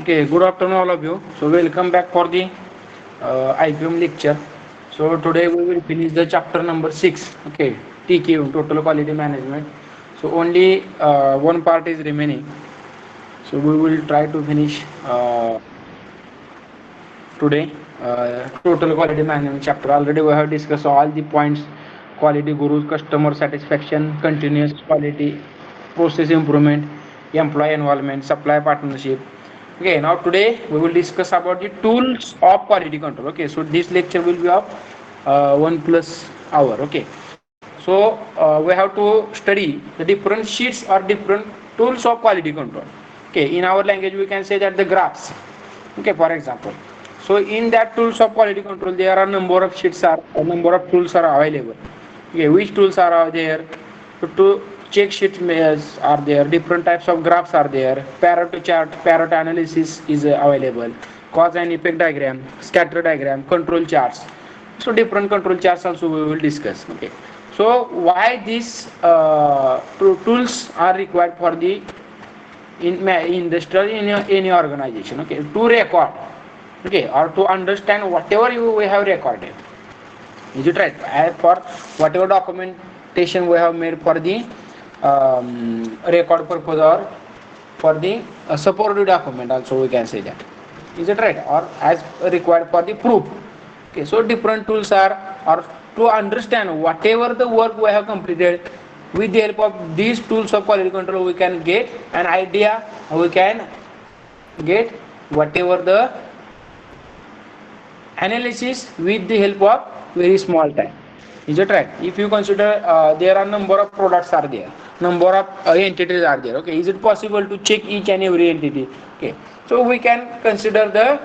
Okay, good afternoon, all of you. So, welcome back for the IPM lecture. So, today we will finish the chapter number 6. Okay, TQ, Total Quality Management. So, only one part is remaining. So, we will try to finish today Total Quality Management chapter. Already, we have discussed all the points: quality gurus, customer satisfaction, continuous quality, process improvement, employee involvement, supply partnership. Okay, now today we will discuss about the tools of quality control. Okay, so this lecture will be of 1 plus hour. Okay, so we have to study the different sheets or different tools of quality control. Okay, in our language we can say that the graphs. Okay, for example, so in that tools of quality control there are number of sheets are a number of tools are available. Okay, which tools are there? So to check sheet measures are there, different types of graphs are there, Pareto chart, Pareto analysis is available, cause and effect diagram, scatter diagram, control charts. So different control charts also we will discuss. Okay, so why these tools are required for the in industrial in any organization? Okay, to record, okay, or to understand whatever you we have recorded. Is it right? As for whatever documentation we have made for the record purpose or for the supportive document also we can say that. Is it right? Or as required for the proof. Okay, so different tools are or to understand whatever the work we have completed with the help of these tools of quality control we can get an idea, we can get whatever the analysis with the help of very small time. Is it right? If you consider there are number of products are there, number of entities are there. Okay, is it possible to check each and every entity? Okay, so we can consider the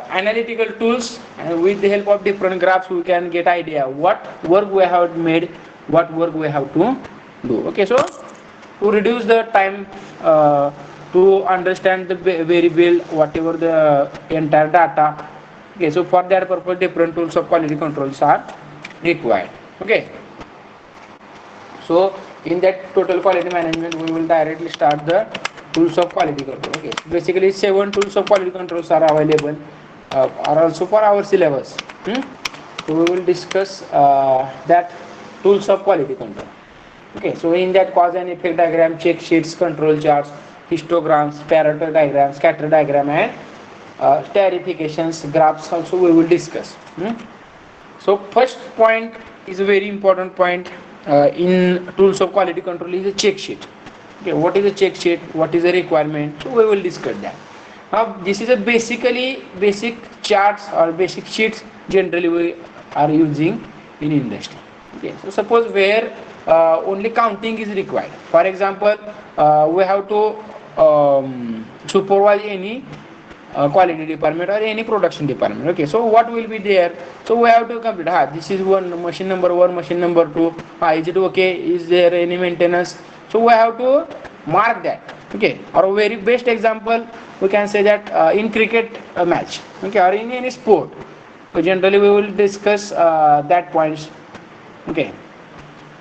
analytical tools, and with the help of different graphs we can get idea what work we have made, what work we have to do. Okay, so to reduce the time to understand the very well whatever the entire data. Okay, so for that purpose different tools of quality controls are required. Okay, so in that total quality management we will directly start the tools of quality control. Okay, basically 7 tools of quality controls are available, are also for our syllabus. So we will discuss that tools of quality control. Okay, so in that cause and effect diagram, check sheets, control charts, histograms, Pareto diagram, scatter diagram, and starifications, graphs also we will discuss. So first point is a very important point in tools of quality control is a check sheet. Okay, what is a check sheet? What is a requirement? So we will discuss that. Now this is a basically basic charts or basic sheets generally we are using in industry. Okay, so suppose where only counting is required. For example, we have to supervise any quality department or any production department. Okay, so what will be there? So we have to complete. This is one machine number one, machine number two. Is it okay? Is there any maintenance? So we have to mark that. Okay, or a very best example we can say that in cricket match. Okay, or in any sport. So generally we will discuss that points. Okay,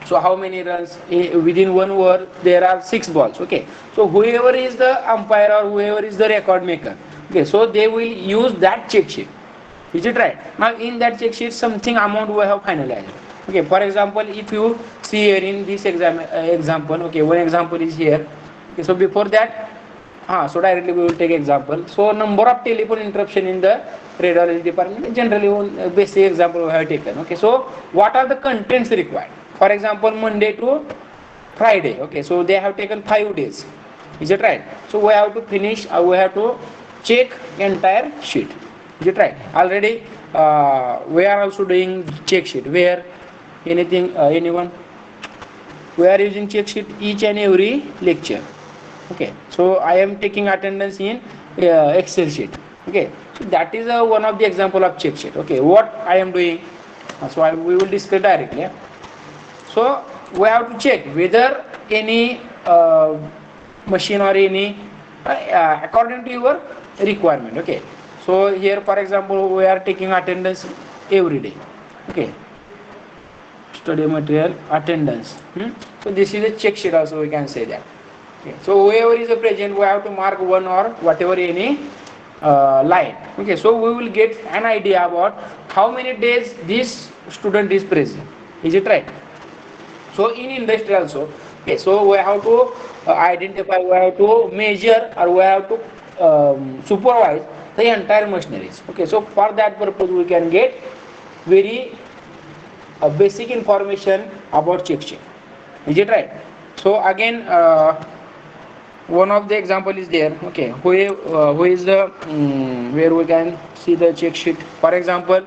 so how many runs within 1 over there are 6 balls. Okay, so whoever is the umpire or whoever is the record maker, okay, so they will use that check sheet. Is it right? Now in that check sheet something amount we have finalized. Okay, for example, if you see here in this example, okay, one example is here. Okay, so before that, so directly we will take example. So number of telephone interruption in the radiology department, generally one basic example we have taken. Okay, so what are the contents required? For example, Monday to Friday. Okay, so they have taken 5 days. Is it right? So we have to finish, we have to check entire sheet. Is it right? Already we are also doing check sheet. Where anything, anyone? We are using check sheet each and every lecture. Okay, so I am taking attendance in Excel sheet. Okay, so that is one of the example of check sheet. Okay, what I am doing, so we will discuss directly. Yeah? So we have to check whether any machine or any according to your requirement. Okay, so here for example we are taking attendance every day. Okay, study material attendance. So this is a check sheet also we can say that. Okay. So whoever is present, we have to mark one or whatever any line. Okay, so we will get an idea about how many days this student is present. Is it right? So in industry also, okay, so we have to identify, we have to measure, or we have to supervise the entire machineries. Okay, so for that purpose we can get very basic information about check sheet. Is it right? So again, one of the example is there. Okay, who is the where we can see the check sheet. For example,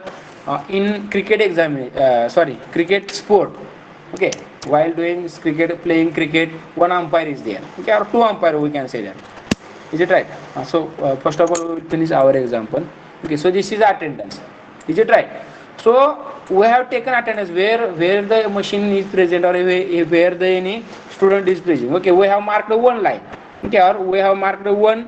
in cricket cricket sport. Okay, while doing cricket, playing cricket, one umpire is there. Okay, or two umpire we can say that. Is it right? So first of all, we will finish our example. Okay, so this is attendance. Is it right? So we have taken attendance where the machine is present, or where the any student is present. Okay, we have marked one line. Okay, or we have marked one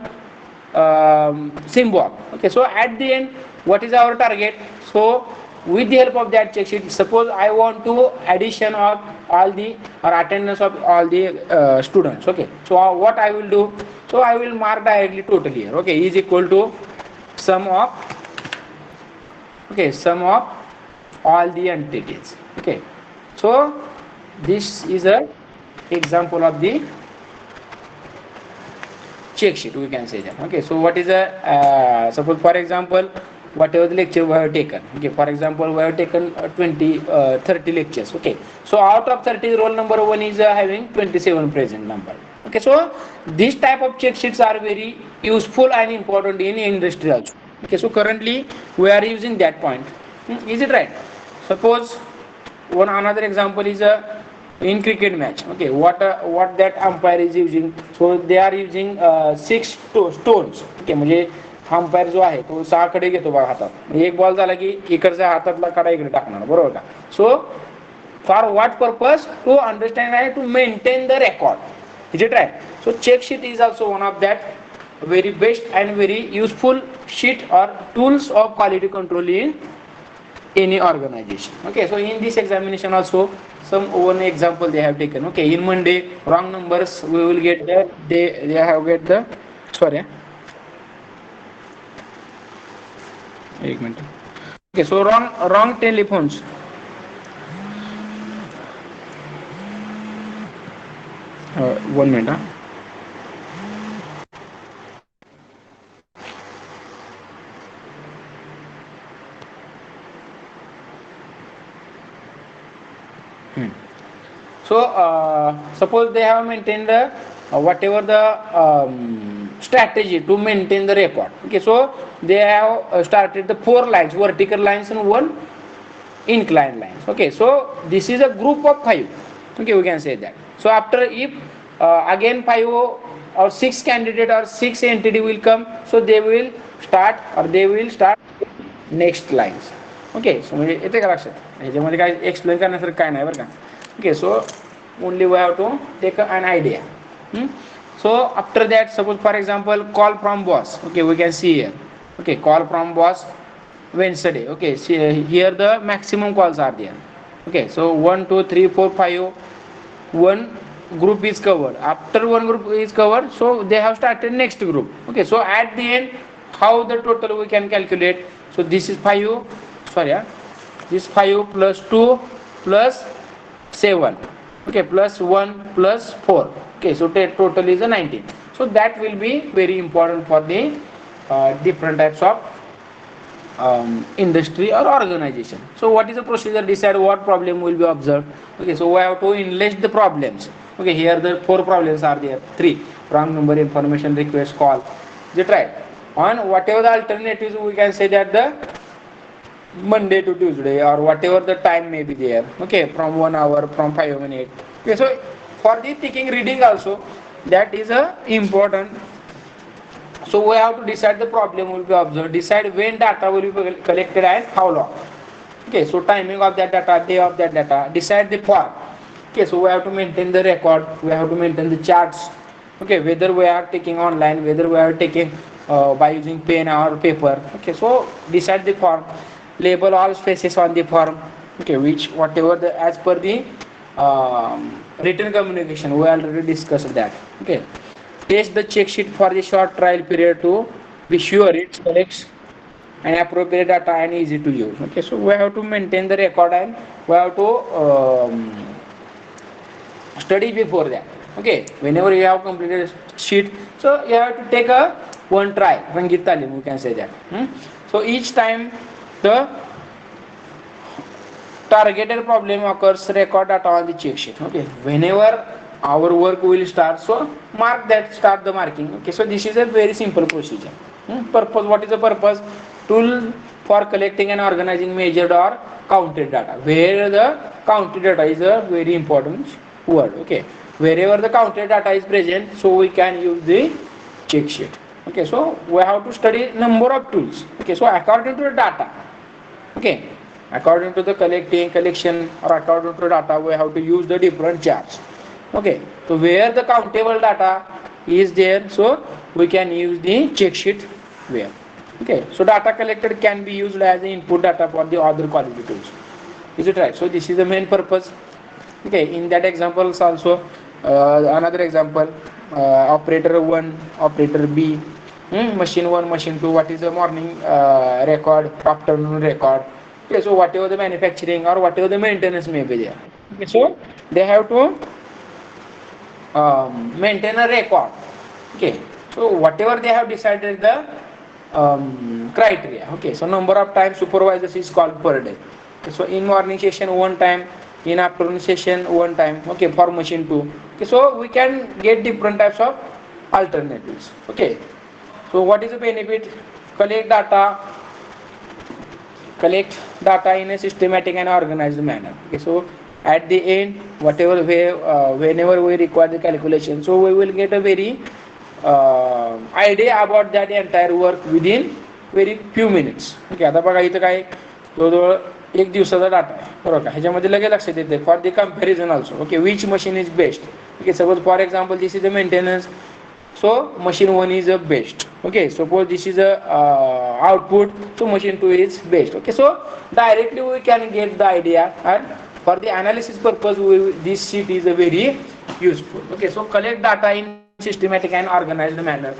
symbol. Okay, so at the end, what is our target? So with the help of that check sheet, suppose I want to addition of all the or attendance of all the students. Okay, so what I will do? So I will mark directly total here. Okay, is equal to sum of sum of all the entities. Okay, so this is a example of the check sheet, we can say that. Okay, so what is a suppose for example, whatever the lecture we have taken. Okay, for example, we have taken 30 lectures. Okay, so out of 30, roll number 1 is having 27 present number. Okay, so this type of check sheets are very useful and important in industry also. Okay, so currently we are using that point. Is it right? Suppose one another example is a in cricket match. Okay, what that umpire is using? So they are using 6 stones. Okay, म्हणजे umpire जो आहे तो 6 कडे घेतो बघा हातात. एक ball झाला की इकडच्या हातातला कडा इकडे टाकणार, बरोबर का? So for what purpose? To understand आहे, to maintain the record. Is it right? So check sheet is also one of that very best and very useful sheet or tools of quality control in any organization. Okay, so in this examination also some one example they have taken. Okay, in Monday wrong numbers we will get the they have get the sorry एक minute. Okay, so wrong telephones. One minute. So suppose they have maintained whatever the strategy to maintain the record. Okay, so they have started the 4 lines, vertical lines and 1 inclined lines. Okay, so this is a group of 5. Okay, we can say that. So after if again 5 or 6 candidate or 6 entity will come, so they will start next lines. Okay, so म्हणजे येते का लक्षात? ह्याच्यामध्ये काय explain करण्यासारखं काय नाही बरं का. Okay, so only we have to take an idea. So after that, suppose for example call from boss. Okay, we can see here. Okay, call from boss Wednesday. Okay, see here the maximum calls are there. Okay, so 1 2 3 4 5 one group is covered. After one group is covered, so they have started next group. Okay, so at the end how the total we can calculate? So this is 5, sorry, this 5 plus 2 plus 7. Okay, plus 1 plus 4. Okay, so total is a 19. So that will be very important for the different types of industry or organization. So what is the procedure? Decide what problem will be observed. Okay, so we have to enlist the problems. Okay, here the 4 problems are there. 3 wrong number, information, request, call. Is it right? On whatever the alternatives, we can say that the Monday to Tuesday or whatever the time may be there. Okay, from 1 hour, from 5 minutes. Okay, so for the thinking reading also, that is a important. So we have to decide the problem will be observed, decide when data will be collected and how long. Okay, so timing of that data, day of that data, decide the form. Okay, so we have to maintain the record, we have to maintain the charts. Okay, whether we are taking online, whether we are taking by using pen or paper. Okay, so decide the form, label all spaces on the form. Okay, which whatever the as per the written communication, we already discussed that. Okay, test the check sheet for the short trial period to be sure it collects and appropriate data and easy to use. Okay, so we have to maintain the record and we have to study before that. Okay, whenever you have completed sheet, so you have to take a one try, Rangit Talim, we can say that. So each time the targeted problem occurs, record data on the check sheet. Okay, whenever our work will start, so mark that, start the marking. Okay, so this is a very simple procedure. Purpose, what is the purpose? Tool for collecting and organizing measured or counted data, where the counted data is a very important word. Okay, wherever the counted data is present, so we can use the check sheet. Okay, so we have to study number of tools. Okay, so according to the data, okay, according to the collection or according to data, we have to use the different charts. Okay, so where the countable data is there, so we can use the check sheet where. Okay, so data collected can be used as the input data for the other quality tools. Is it right? So this is the main purpose. Okay, in that examples also, another example, operator 1, operator B, machine 1, machine 2, what is the morning record, afternoon record. Okay, so whatever the manufacturing or whatever the maintenance may be there. Okay, so they have to maintain a record. Okay, so whatever they have decided the criteria. Okay, so number of times supervisors is called per day. Okay, so in morning session one time, in afternoon session one time. Okay, for machine 2. Okay, so we can get different types of alternatives. Okay, so what is the benefit? Collect data in a systematic and organized manner. Okay, so at the end, whatever way, whenever we require the calculation, so we will get a very idea about that entire work within very few minutes. Okay, आता बघा इथं काय जवळजवळ एक दिवसाचा data आहे, बरोबर का? ह्याच्यामध्ये लगेच लक्षात येते for the comparison also. Okay, which machine is best. Okay, suppose for example this is the maintenance, so machine 1 is the best. Okay, suppose this is a output, so machine 2 is best. Okay, so directly we can get the idea, and for the analysis purpose this sheet is a very useful. Okay, so collect data in systematic and organized manner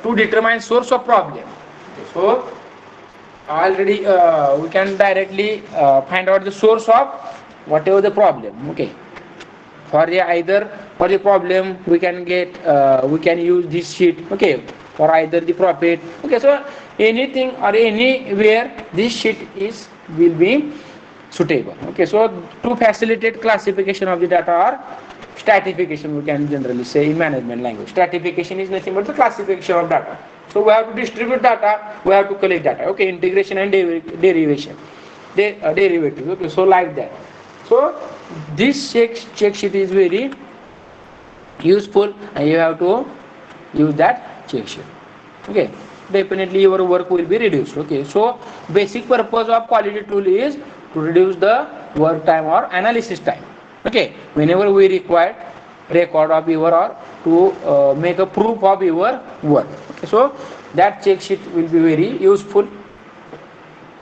to determine source of problem. Okay, so already we can directly find out the source of whatever the problem. Okay, for the either for the problem we can get we can use this sheet. Okay, for either the profit. Okay, so anything or anywhere this sheet is will be suitable. Okay, so to facilitate classification of the data or stratification, we can generally say in management language, stratification is nothing but the classification of data. So we have to distribute data, we have to collect data. Okay, integration and derivation, derivatives. Okay, so like that. So this check sheet is very useful and you have to use that check sheet. Okay, definitely your work will be reduced. Okay, so basic purpose of quality tool is to reduce the work time or analysis time. Okay, whenever we require record of your or to make a proof of your work. Okay, so that check sheet will be very useful.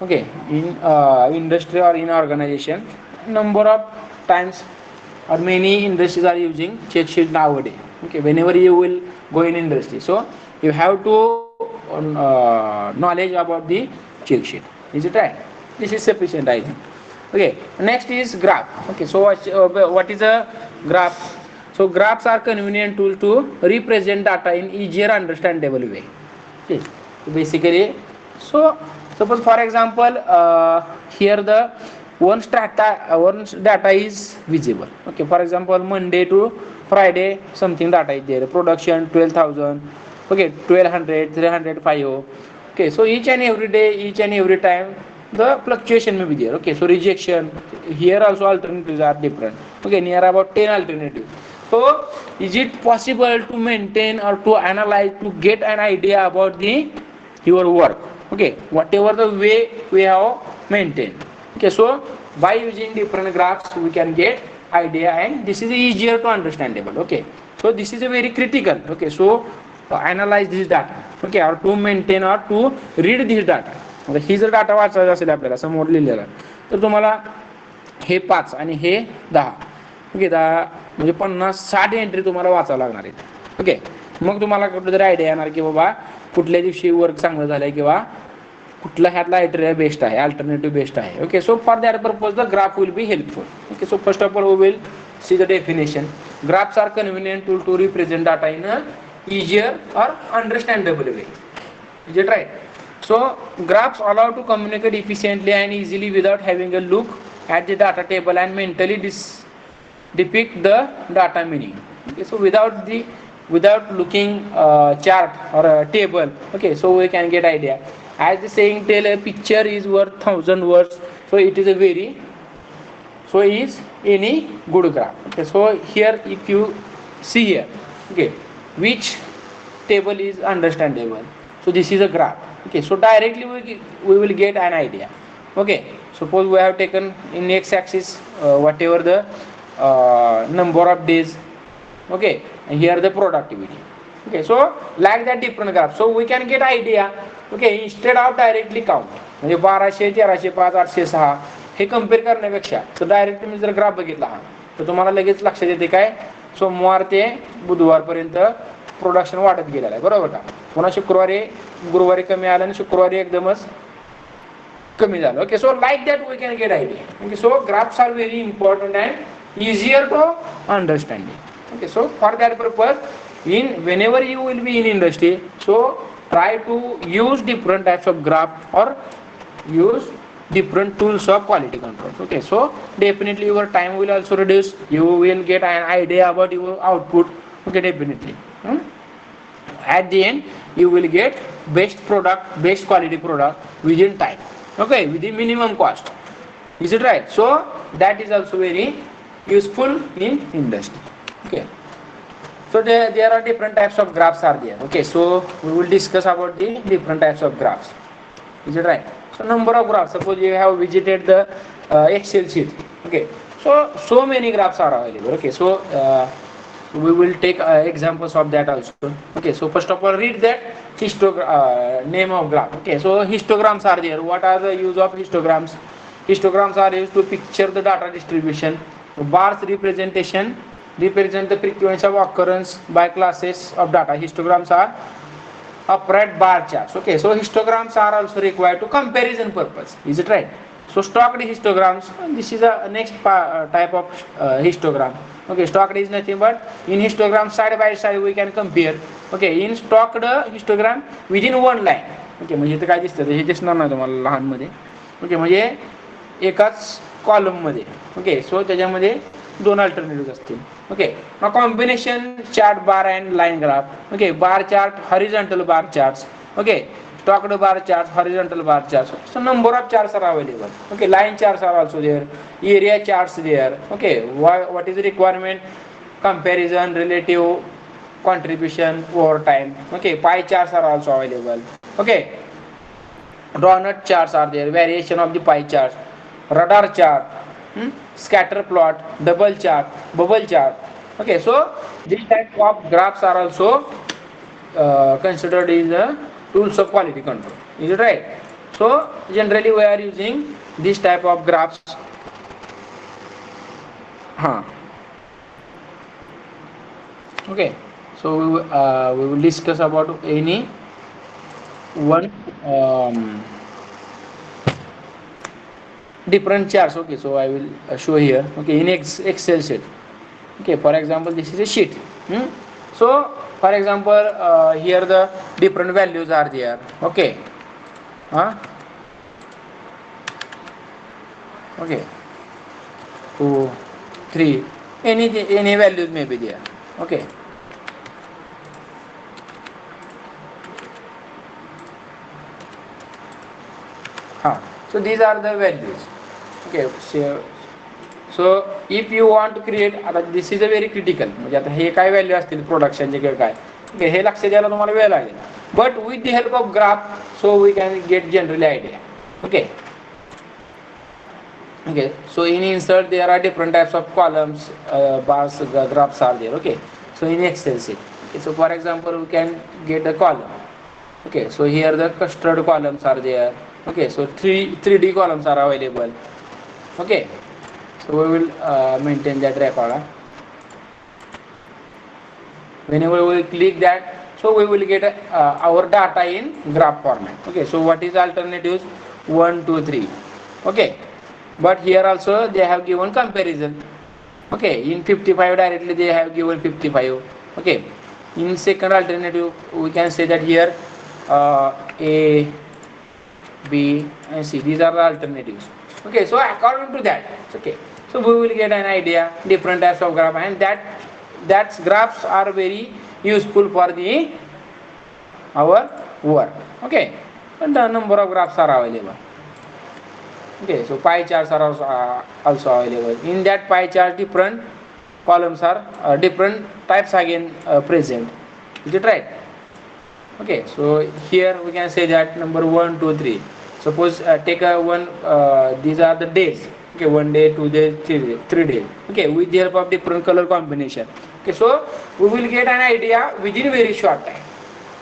Okay, in industry or in organization, number of times or many industries are using check sheet nowadays. Okay, whenever you will go in industry, so you have to knowledge about the check sheet. Is it right? This is sufficient, I think. Okay, next is graph. Okay, so what is a graph? So graphs are convenient tool to represent data in easier understandable way. Okay, so basically, so suppose for example here the one data is visible. Okay, for example Monday to Friday something data is there, production 12,000, okay, 1200, 305. Okay, so each and every day, each and every time the fluctuation may be there. Okay, so rejection, here also alternatives are different. Okay, near about 10 alternatives. So is it possible to maintain or to analyze, to get an idea about your work? Okay, whatever the way we have maintained. Okay, so by using different graphs we can get idea, and this is easier to understandable. Okay, so this is a very critical. Okay, so analyze this data. Okay, or to maintain or to read this data. Okay, ही जर data वाचायचा असेल आपल्याला समोर लिहिलेला, तर तुम्हाला हे 5 आणि हे 10 okay, म्हणजे 50-60 एंट्री तुम्हाला वाचावं लागणार आहेत. ओके, मग तुम्हाला कुठेतरी आयडिया येणार की बाबा कुठल्या दिवशी वर्क चांगलं झालंय किंवा कुठला ह्यातला आयटेरिया बेस्ट आहे, अल्टरनेटिव्ह बेस्ट आहे. Okay, so for that purpose the graph will be helpful. Okay, so first of all we will see the definition. Graphs are convenient tool to represent data in a easier or understandable way. Is it right? So graphs allow to communicate efficiently and easily without having a look at the data table and mentally depict the data meaning. Okay, so without looking chart or a table, okay, so we can get idea. As the saying tell, a picture is worth 1,000 words. So it is a very, so is any good graph. Okay, so here if you see here, okay, which table is understandable, so this is a graph. Okay, so directly we will get an idea. Okay, suppose we have taken in x-axis whatever the number of days, okay, and here the productivity. Okay, so like that different graph, so we can get idea. Okay, instead of directly count, म्हणजे 1200, 1305, 806 हे compare करण्यापेक्षा तर direct तुम्ही जर graph बघितला हा, तर तुम्हाला लगेच लक्षात येते काय, सोमवार ते बुधवारपर्यंत प्रोडक्शन वाढत गेलेलं आहे, बरोबर का. पुन्हा गुरुवारी कमी आलं आणि शुक्रवारी एकदमच कमी झालं. Okay, so like that we can get idea. Okay, so graphs are very important and easier to understanding. Okay, so for that purpose in whenever you will be in industry, so try to use different types of graph or use different tools of quality control. Okay, so definitely your time will also reduce, you will get an idea about your output. Okay, definitely at the end you will get best quality product within time. Okay, within minimum cost. Is it right? So that is also very useful in industry. Okay, so there are different types of graphs are there. Okay, so we will discuss about the different types of graphs. Is it right? So number of graphs, suppose you have visited the Excel sheet. Okay, so many graphs are available. Okay, so we will take examples of that also. Okay, so first of all read that name of graph. Okay, so histograms are there. What are the use of histograms? Histograms are used to picture the data distribution. Bars represent the frequency of occurrence by classes of data. Histograms are upright bar charts. Okay, so histograms are also required to comparison purpose. Is it right? So stocked histograms, this is a next type of histogram. Okay, stocked is nothing but in histogram side by side we can compare. Okay, in stocked histogram within one line. Okay, म्हणजे इथं काय दिसतं हे दिसणार नाही तुम्हाला लहान मध्ये. Okay, म्हणजे एकाच कॉलम मध्ये. ओके, सो त्याच्यामध्ये दोन अल्टरनेटिव्ह असतील. Okay, now combination chart bar and line graph. Okay, bar chart, horizontal bar charts. Okay, stocked bar charts, horizontal bar charts. So number of charts are available. Okay, line charts are also there, area charts there. Okay, what is the requirement? Comparison, relative contribution over time. Okay, pie charts are also available. Okay, donut charts are there, variation of the pie charts, radar chart, scatter plot, double chart, bubble chart. Okay, so this type of graphs are also considered in the tools of quality control. Is it right? So generally we are using this type of graphs. Okay, so we will discuss about any one different charts. Okay, so I will show here. Okay, in Excel sheet. Okay, for example this is a sheet. So for example here the different values are there. Okay, okay, 2, 3, any values may be there. Okay, so these are the values. Okay, so if you want to create, आता this is a very critical, म्हणजे आता हे काय value असतील प्रोडक्शनचे किंवा काय, हे लक्ष द्यायला तुम्हाला वेळ लागेल. But with the help of graph so we can get generally idea. Okay, okay, so in insert there are different types of columns, bars, graphs are there. Okay, so in Excel sheet. Okay, so for example we can get a column. Okay, so here the custard columns are there. Okay, so 3D columns are available. Okay, So we will maintain that record. Whenever we click that, so we will get our data in graph format. Okay, so what is alternatives? 1 2 3. Okay, but here also they have given comparison. Okay, in 55 directly they have given 55. Okay, in second alternative we can say that here A, B and C, these are the alternatives. Okay, so according to that, okay, so we will get an idea different types of graph, and that graphs are very useful for the our work. Okay, and the number of graphs are available. Okay, so pie charts are also available. In that pie chart, different columns are different types again present. Is it right? Okay, so here we can say that number 1 2 3. Suppose take a one, these are the days. Okay, 1 day, 2 days, 3 days. Okay, with the help of different color combination. Okay, so we will get an idea within very short time.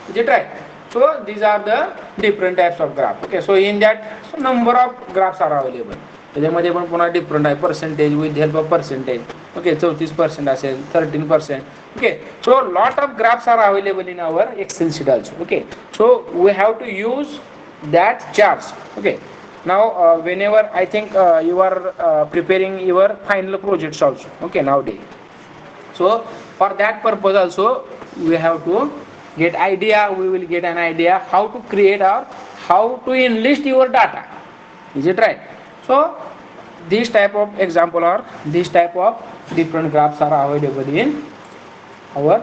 Is it right? So these are the different types of graph. Okay, so in that, so number of graphs are available. त्याच्यामध्ये पण पुन्हा different आहे, percentage with help of percentage. Okay, 34% असेल, 13%. Okay, so lot of graphs are available in our Excel sheet also. Okay, so we have to use that charts. Okay, now whenever I think you are preparing your final projects also. Okay, nowadays, so for that purpose also we have to get idea, we will get an idea how to create or how to enlist your data. Is it right? So this type of example or this type of different graphs are available in our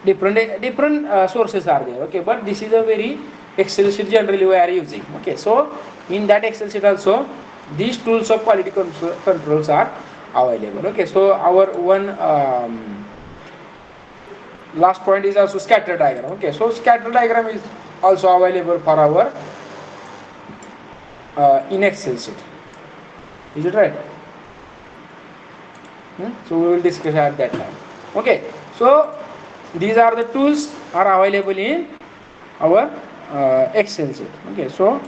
different sources are there. Okay, but this is a very Excel sheet generally we are using. Okay, so in that Excel sheet also these tools of quality controls are available. Okay, so our one last point is also scatter diagram. Okay, so scatter diagram is also available for our in Excel sheet. Is it right? So we will discuss at that time. Okay, so these are the tools are available in our Excel sheet. Okay, so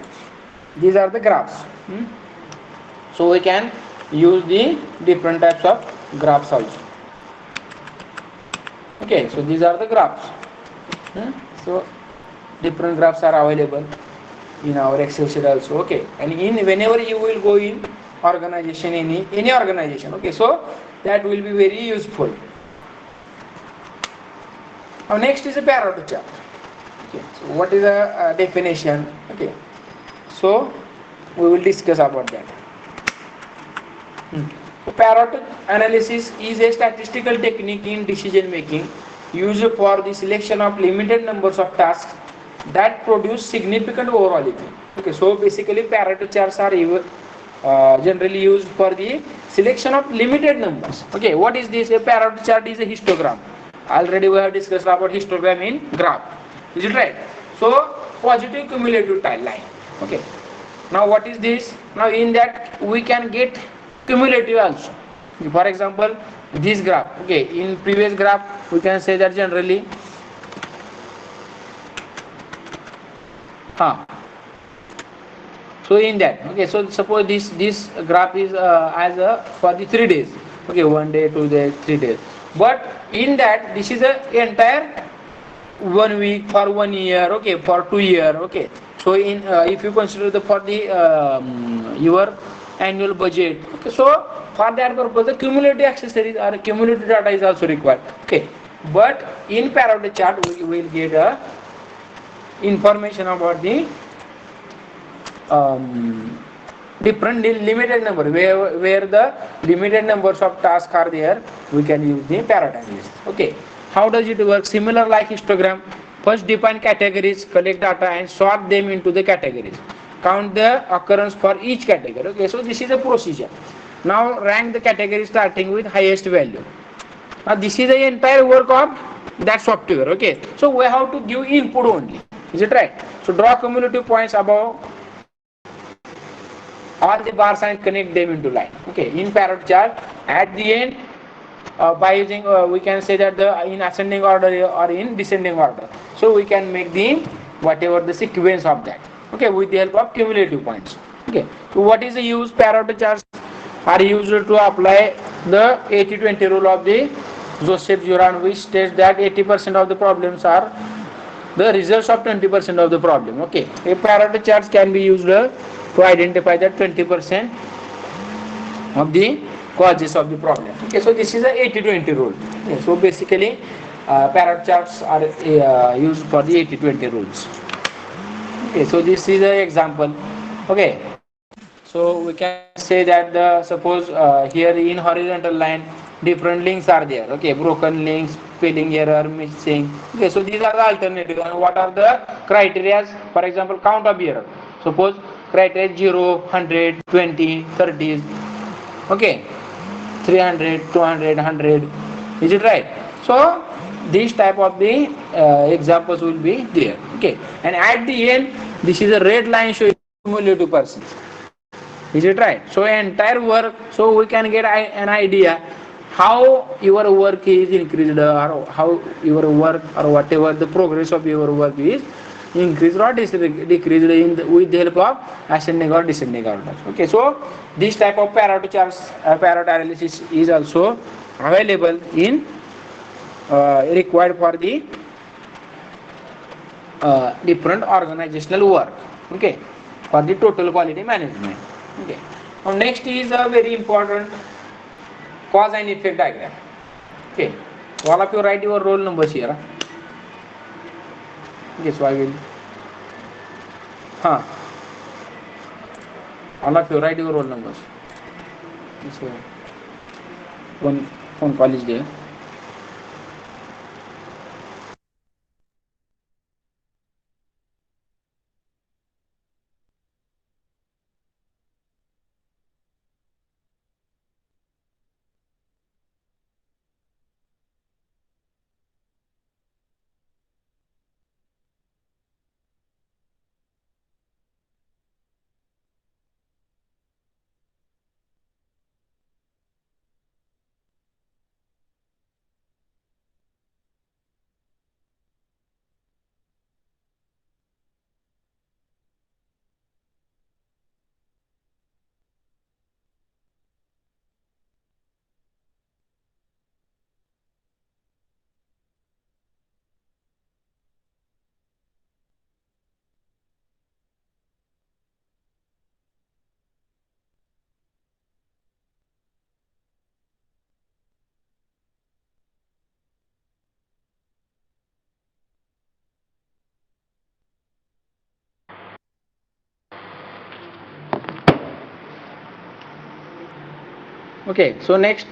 these are the graphs. So we can use the different types of graphs also. Okay, so these are the graphs. So different graphs are available in our Excel sheet also. Okay, and in whenever you will go in organization, any organization. Okay, so that will be very useful. Now next is a Pareto chart. Okay, so what is a definition? Okay, so we will discuss about that. So Pareto analysis is a statistical technique in decision making used for the selection of limited numbers of tasks that produce significant overall effect. Okay, so basically Pareto charts are generally used for the selection of limited numbers. Okay, what is this? A Pareto chart is a histogram. Already we have discussed about histogram in graph. Is it right? So positive cumulative line. Okay, now what is this? Now in that we can get cumulative also. For example, this graph. Okay, in previous graph we can say that generally so in that, okay, so suppose this graph is as for the 3 days. Okay, 1 day, 2 days, 3 days. But in that this is a entire 1 week, for 1 year. Okay, for 2 year. Okay, so in if you consider the for the your annual budget. Okay, so for that purpose the cumulative accessories or cumulative data is also required. Okay, but in Pareto chart we will get information about the different limited number, where the limited numbers of tasks are there, we can use the Pareto analysis. Okay, how does it work? Similar like histogram. First define categories, collect data and sort them into the categories, count the occurrence for each category. Okay, so this is a procedure. Now rank the category starting with highest value. Now this is the entire work of that software. Okay, so we have to give input only. Is it right? So draw cumulative points above all the bars and connect them into line. Okay, in Pareto chart at the end by using we can say that the in ascending order or in descending order. So we can make the whatever the sequence of that. Okay, with the help of cumulative points. Okay. Okay, so what is the use? Pareto charts are used to apply the 80-20 rule of the Joseph Juran, which states that 80% of the problems are the results of 20% of the problem. Okay, a Pareto charts can be used to identify that 20% of the causes of the problem. Okay, so this is a 80-20 rule. Okay, so basically Pareto charts are used for the 80-20 rules. Okay, so this is an example. Okay, so we can say that the suppose here in horizontal line different links are there. Okay, broken links, spelling error, missing. Okay, so these are the alternatives. And what are the criteria? For example, count of error. Suppose criteria 0, 100, 20, 30. Okay, 300, 200, 100. Is it right? So these type of the examples will be there. Okay, and at the end, this is a red line showing cumulative percent. Is it right? So entire work, so we can get an idea how your work is increased, or how your work or whatever the progress of your work is increased or decreased with the help of ascending or descending orders. Okay, so this type of Pareto charts, Pareto analysis is also available in required for the different organizational work. Okay, for the total quality management. Okay, now next is a very important cause and effect diagram. Okay, all of you write your roll numbers here. Okay, so I will all of you write your roll numbers. So one phone call is there. Okay, so next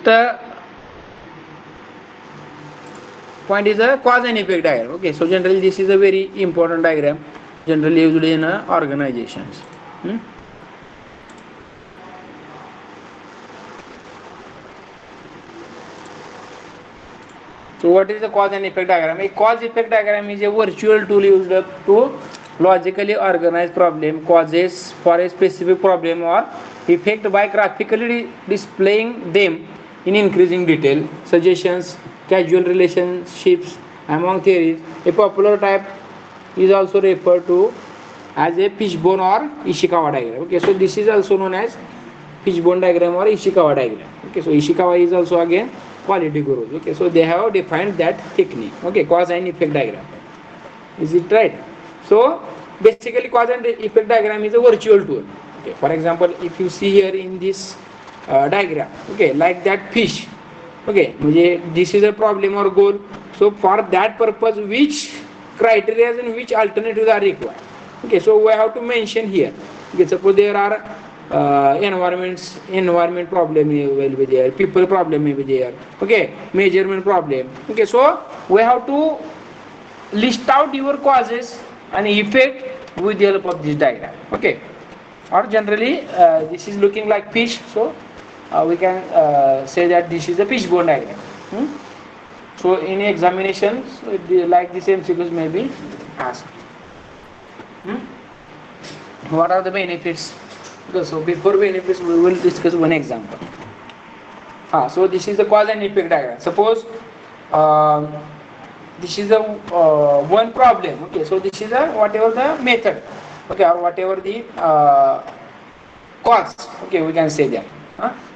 point is a cause and effect diagram. Okay, so generally this is a very important diagram, generally used in organizations. So what is the cause and effect diagram? A cause effect diagram is a virtual tool used to logically organize problem causes for a specific problem or effect by graphically displaying them in increasing detail. Suggestions, causal relationships among theories. A popular type is also referred to as a fishbone or Ishikawa diagram. Okay, so this is also known as fishbone diagram or Ishikawa diagram. Okay, so Ishikawa is also again quality gurus. Okay, so they have defined that technique. Okay, cause and effect diagram. Is it right? So basically cause and effect diagram is a virtual tool. Okay, for example, if you see here in this diagram, okay, like that fish. Okay, this is a problem or goal. So for that purpose, which criteria and which alternatives are required? Okay, so we have to mention here. Okay, suppose there are environment problem will be there, people problem may be there. Okay, measurement problem. Okay, so we have to list out your causes and effect with the help of this diagram. Okay, or generally this is looking like fish, so we can say that this is a fishbone diagram. So in examinations like this MCQs may be asked. What are the benefits? Okay, so before benefits we will discuss one example. So this is the cause and effect diagram. Suppose this is the one problem. Okay, so this is a whatever the method, okay, or whatever the cause. Okay, we can say that.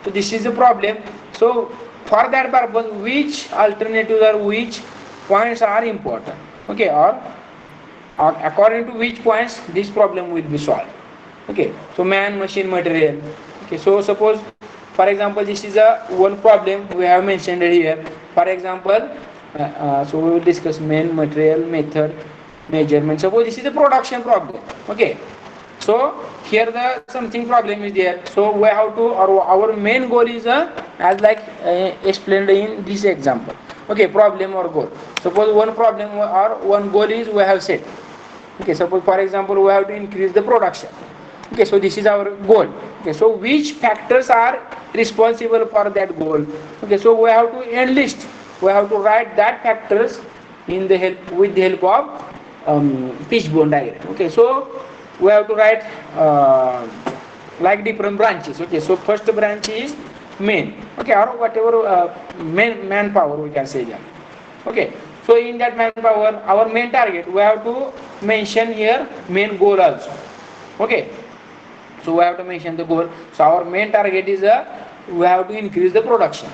So this is the problem. So for that purpose, which alternatives or which points are important? Okay, or according to which points this problem will be solved. Okay, so man, machine, material. Okay, so suppose for example this is a one problem we have mentioned here. For example, so we will discuss man, material, method, measurement. Suppose this is a production problem. Okay, so here the something problem is there. So we have to, our main goal is as like explained in this example. Okay, problem or goal. Suppose one problem or one goal is we have set. Okay, suppose for example we have to increase the production. Okay, so this is our goal. Okay, so which factors are responsible for that goal? Okay, so we have to enlist, we have to write that factors in the help, with the help of fishbone diagram. Okay, so we have to write like different branches. Okay, so first branch is main. Okay, or whatever manpower we can say that. Okay, so in that manpower, our main target we have to mention here main goal also. Okay, so we have to mention the goal. So our main target is we have to increase the production.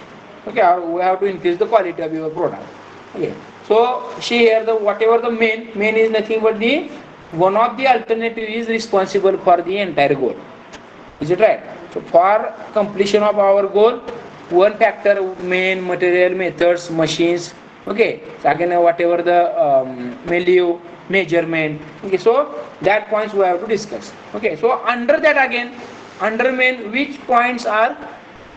Okay, or we have to increase the quality of your product. Okay, so see here the whatever the main is nothing but the one of the alternative is responsible for the entire goal. Is it right? So for completion of our goal, one factor main, material, methods, machines. Okay, so again whatever the value, measurement. Okay, so that points we have to discuss. Okay, so under that again, under main which points are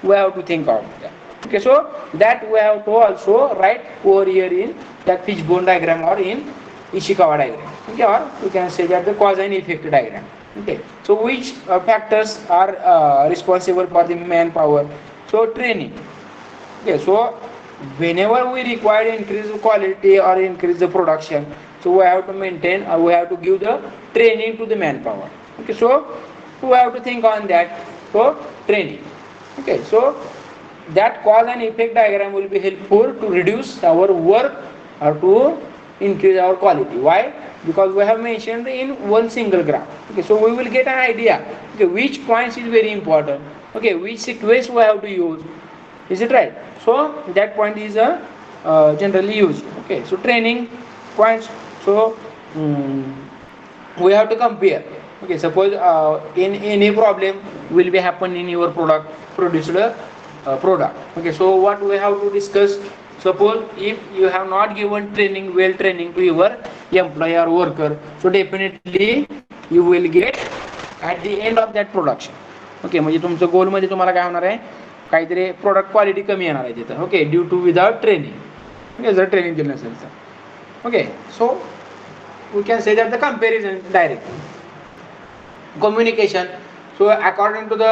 we have to think of that. Okay, so that we have to also write over here in that fishbone diagram or in Ishikawa diagram. Okay, or you can say that the cause and effect diagram. Okay, so which factors are responsible for the manpower? So training. Okay, so whenever we require increase the quality or increase the production, so we have to maintain or we have to give the training to the manpower. Okay, so we have to think on that. So training. Okay, so that cause and effect diagram will be helpful to reduce our work or to increase our quality. Why? Because we have mentioned in one single graph. Okay, so we will get an idea. Okay, which points is very important. Okay, which sequence we have to use. Is it right? So that point is generally used. Okay, so training points. So we have to compare. Okay, suppose in any problem will be happen in your product produced product. Okay, so what we have to discuss? Suppose if you have not given training, well training to your employee or worker, so definitely you will get at the end of that production. Okay, म्हणजे तुमचं गोलमध्ये तुम्हाला काय होणार आहे, काहीतरी product quality कमी येणार आहे तिथं. Okay, due to without training. Okay, जर ट्रेनिंग दिलं नसेल तर. Okay, so we can say that the comparison direct. Communication. So according to the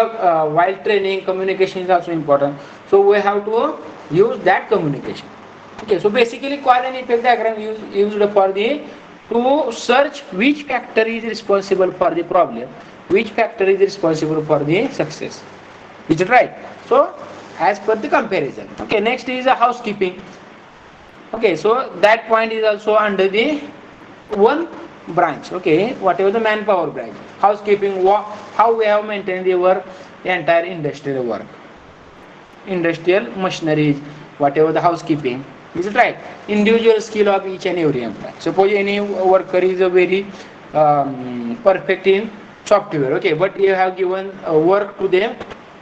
while training, communication is also important. So we have to use that communication. Okay, so basically cause and effect diagram used for the to search which factor is responsible for the problem, which factor is responsible for the success. Is it right? So as per the comparison. Okay, next is a housekeeping. Okay, so that point is also under the one branch. Okay, whatever the manpower branch. Housekeeping, how we have maintained our entire industrial work, industrial machineries, whatever the housekeeping. Is it right? Individual skill of each and every employee. Suppose any worker is a very perfect in software. Okay, but you have given work to them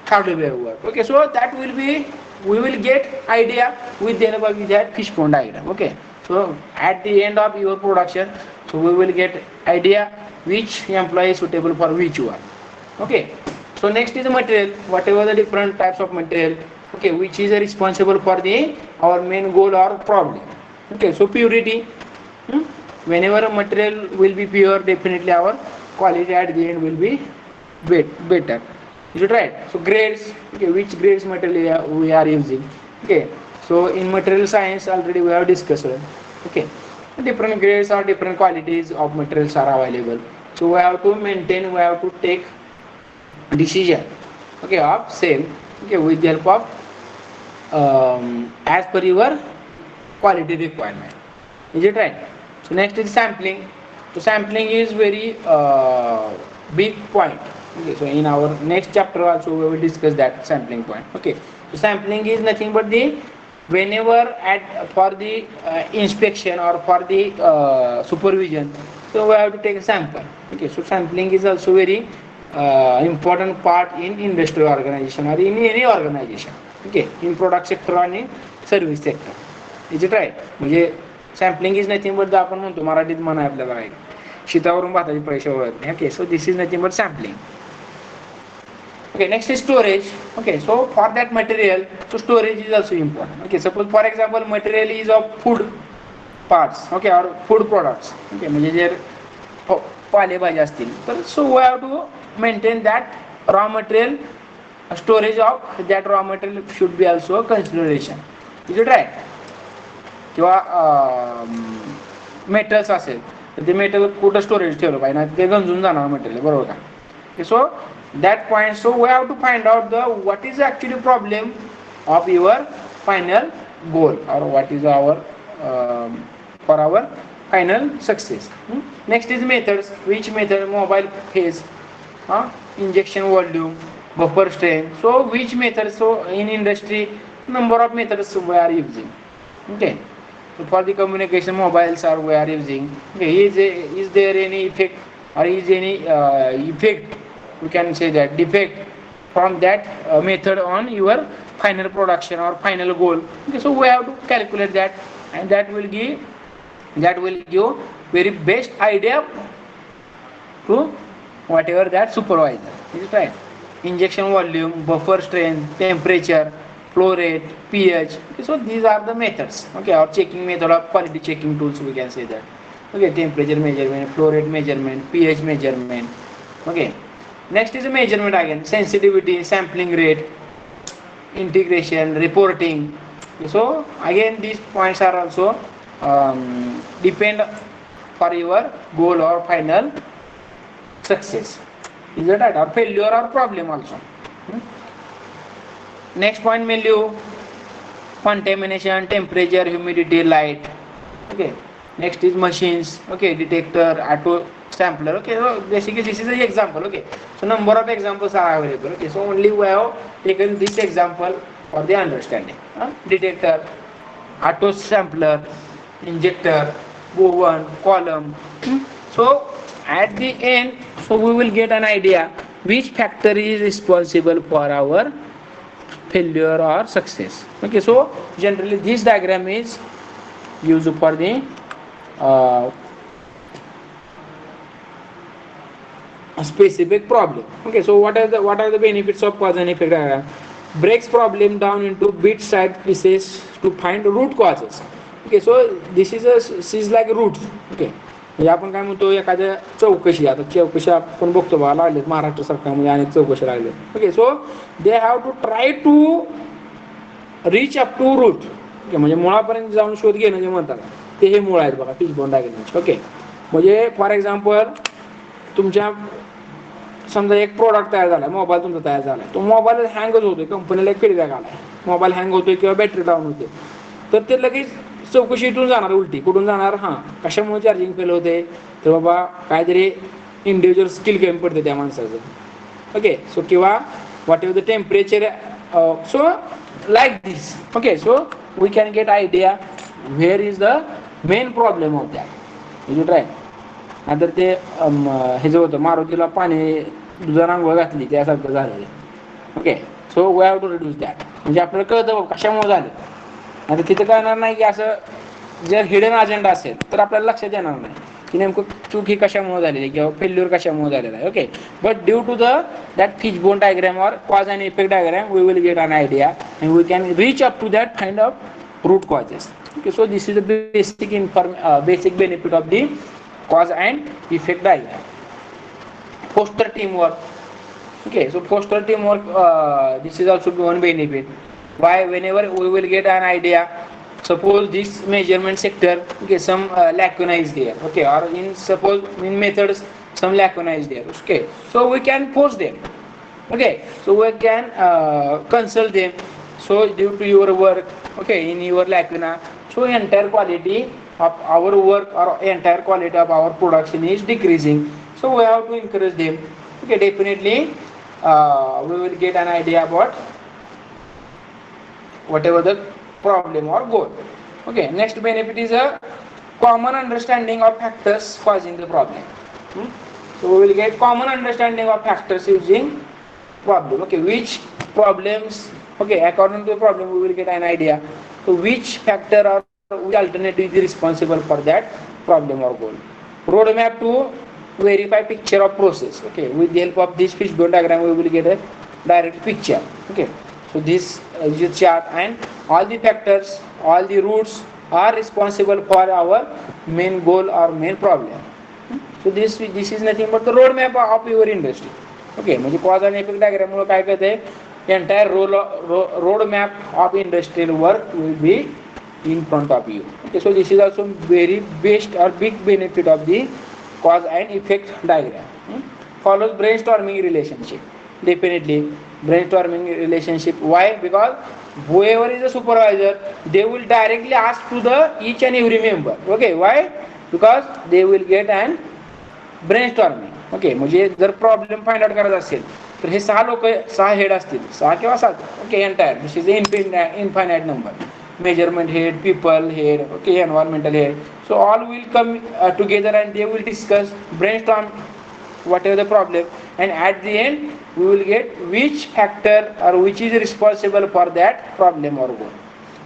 hardware work. Okay, so that will be, we will get idea with the help of that fishbone diagram. Okay, so at the end of your production, so we will get idea which employee is suitable for which one. Okay, so next is the material, whatever the different types of material. Okay, which is responsible for the our main goal or problem. Okay, so purity. Whenever a material will be pure, definitely our quality at the end will be better. Is it right? So grades. Okay, which grades material we are using. Okay, so in material science already we have discussed. Okay, different grades or different qualities of materials are available. So we have to maintain, we have to take decision. Okay, of same. Okay, with the help of as per your quality requirement. Is it right? So next is sampling. So sampling is very big point. Okay, so in our next chapter also we will discuss that sampling point. Okay, so sampling is nothing but the whenever at for the inspection or for the supervision, so we have to take a sample. Okay, so sampling is also very important part in industrial organization or in any organization. Okay, in product sector and in service sector. Is it right? म्हणजे sampling is nothing but आपण म्हणतो मराठीत म्हणा आपल्याला काय शीतावरून भाताची पैसे ओळख नाही. Okay, so this is nothing but sampling. Okay, next is storage. Okay, so for that material, so storage is also important. Okay, suppose for example material is of food parts, okay, or food products. Okay, म्हणजे जर पालेभाज्या असतील तर so we have to maintain that raw material storage of that raw material should be also a consideration. Is it right? किंवा metals असेल तर ते metal कुठं स्टोरेज ठेवलं पाहिजे ना ते गंजून जाणार मटेरियल, बरोबर का? सो that point, so we have to find out the what is actually problem of your final goal or what is our for our final success. Next is methods. Which method? Mobile phase, injection volume, buffer strain. So which method? So in industry number of methods we are using. Okay, so for the communication mobiles are we are using. Okay, is there any effect or is any effect, we can say that defect from that method on your final production or final goal. Okay, so we have to calculate that, and that will give very best idea to whatever that supervisor. Is it right? Injection volume, buffer strength, temperature, flow rate, pH. Okay, so these are the methods. Okay, or checking method of quality checking tools, we can say that. Okay, temperature measurement, flow rate measurement, pH measurement. Okay, next is a measurement again, sensitivity, sampling rate, integration, reporting. So again these points are also depend for your goal or final success. Is that right? Or failure or problem also. Next point value, contamination, temperature, humidity, light. Okay, next is machines. Okay, detector, auto sampler. Okay, so basically this is an example. Okay, so number of examples are available. Okay, so only we have taken this example for the understanding. Detector, auto sampler, injector, oven, column. So at the end, so we will get an idea which factor is responsible for our failure or success. Okay, so generally this diagram is used for the specific problem. Okay, so what are the benefits of cause and effect diagram? Breaks problem down into bit-sized pieces to find root causes. Okay, so this is like roots. Okay, म्हणजे आपण काय म्हणतो एखाद्या चौकशी, आता चौकशी आपण बघतो बघा लागलेत महाराष्ट्र सरकारमध्ये अनेक चौकशी लागले. Okay, so they have to try to reach up to root. Okay, म्हणजे मुळापर्यंत जाऊन शोध घेणं जे म्हणतात ते हे मूळ आहेत बघा फिशबोन डायग्रामचे. ओके, म्हणजे फॉर एक्झाम्पल तुमच्या समजा एक प्रोडक्ट तयार झाला, मोबाईल तुमचा तयार झाला, तो मोबाईल हँगच होतोय, कंपनीला एक फीडबॅक आलाय मोबाईल हँग होतोय किंवा बॅटरी डाऊन होते, तर ते लगेच चौकशी इथून जाणार उलटी कुठून जाणार, कशामुळे चार्जिंग फेल होते, तर बाबा काहीतरी इंडिव्हिज्युअल स्किल कमी पडते त्या माणसाचं. ओके, सो किंवा whatever the temperature, so like this. Okay, so we can get idea where is the main problem of that. Is it right? नंतर ते हे जे होतं मारुतीला पाणी दुधानं आंघोळ घातली त्यासारखं झालेलं. Okay, so we have to reduce that. म्हणजे आपल्याला कळतं कशामुळे झालं. आता तिथं कळणार नाही की असं जर हिडन अजेंडा असेल तर आपल्याला लक्षात येणार नाही की नेमकं चूक ही कशामुळे झालेली किंवा फेल्युअर कशामुळे झालेला आहे. Okay, but due to the that fishbone diagram or cause and effect diagram we will get an idea and we can reach up to that kind of root causes. Okay, so this is the basic benefit of the cause and effect diagram. Foster teamwork. Okay, so foster teamwork, this is also one benefit. Why? Whenever we will get an idea, suppose this measurement sector, okay, some lacuna is there, okay, or suppose in methods some lacuna is there, okay, so we can post them. Okay, so we can consult them. So due to your work, okay, in your lacuna, so entire quality of our work or entire quality of our production is decreasing, so we have to encourage them. Okay, definitely we will get an idea about whatever the problem or goal. Okay, next benefit is a common understanding of factors causing the problem. Hmm? So we will get common understanding of factors using problem. Okay, which problems, okay, according to the problem we will get an idea. So which factor or which alternative is responsible for that problem or goal. Roadmap to verify picture of process. Okay, with the help of this fishbone diagram we will get a direct picture. Okay, so this is your chart, and all the factors, all the roots are responsible for our main goal or main problem. So this is nothing but the roadmap of your industry. Okay, म्हणजे cause आणि effect diagram मुळे काय करते, entire road map of industrial work will be in front of you. Okay, so this is also very best or big benefit of the cause and effect diagram. Follows brainstorming relationship. Definitely brainstorming relationship. Why? Because whoever is the supervisor, they will directly ask to the each and every member. Okay, why? Because they will get an brainstorming. Okay, म्हणजे जर problem find out करायचा असेल तर हे 6 लोक, 6 head असतील, 6 किंवा 7. Okay, entire this is infinite number. Measurement head, people head, okay, environmental head. So all will come together and they will discuss, brainstorm whatever the problem, and at the end we will get which factor or which is responsible for that problem or goal.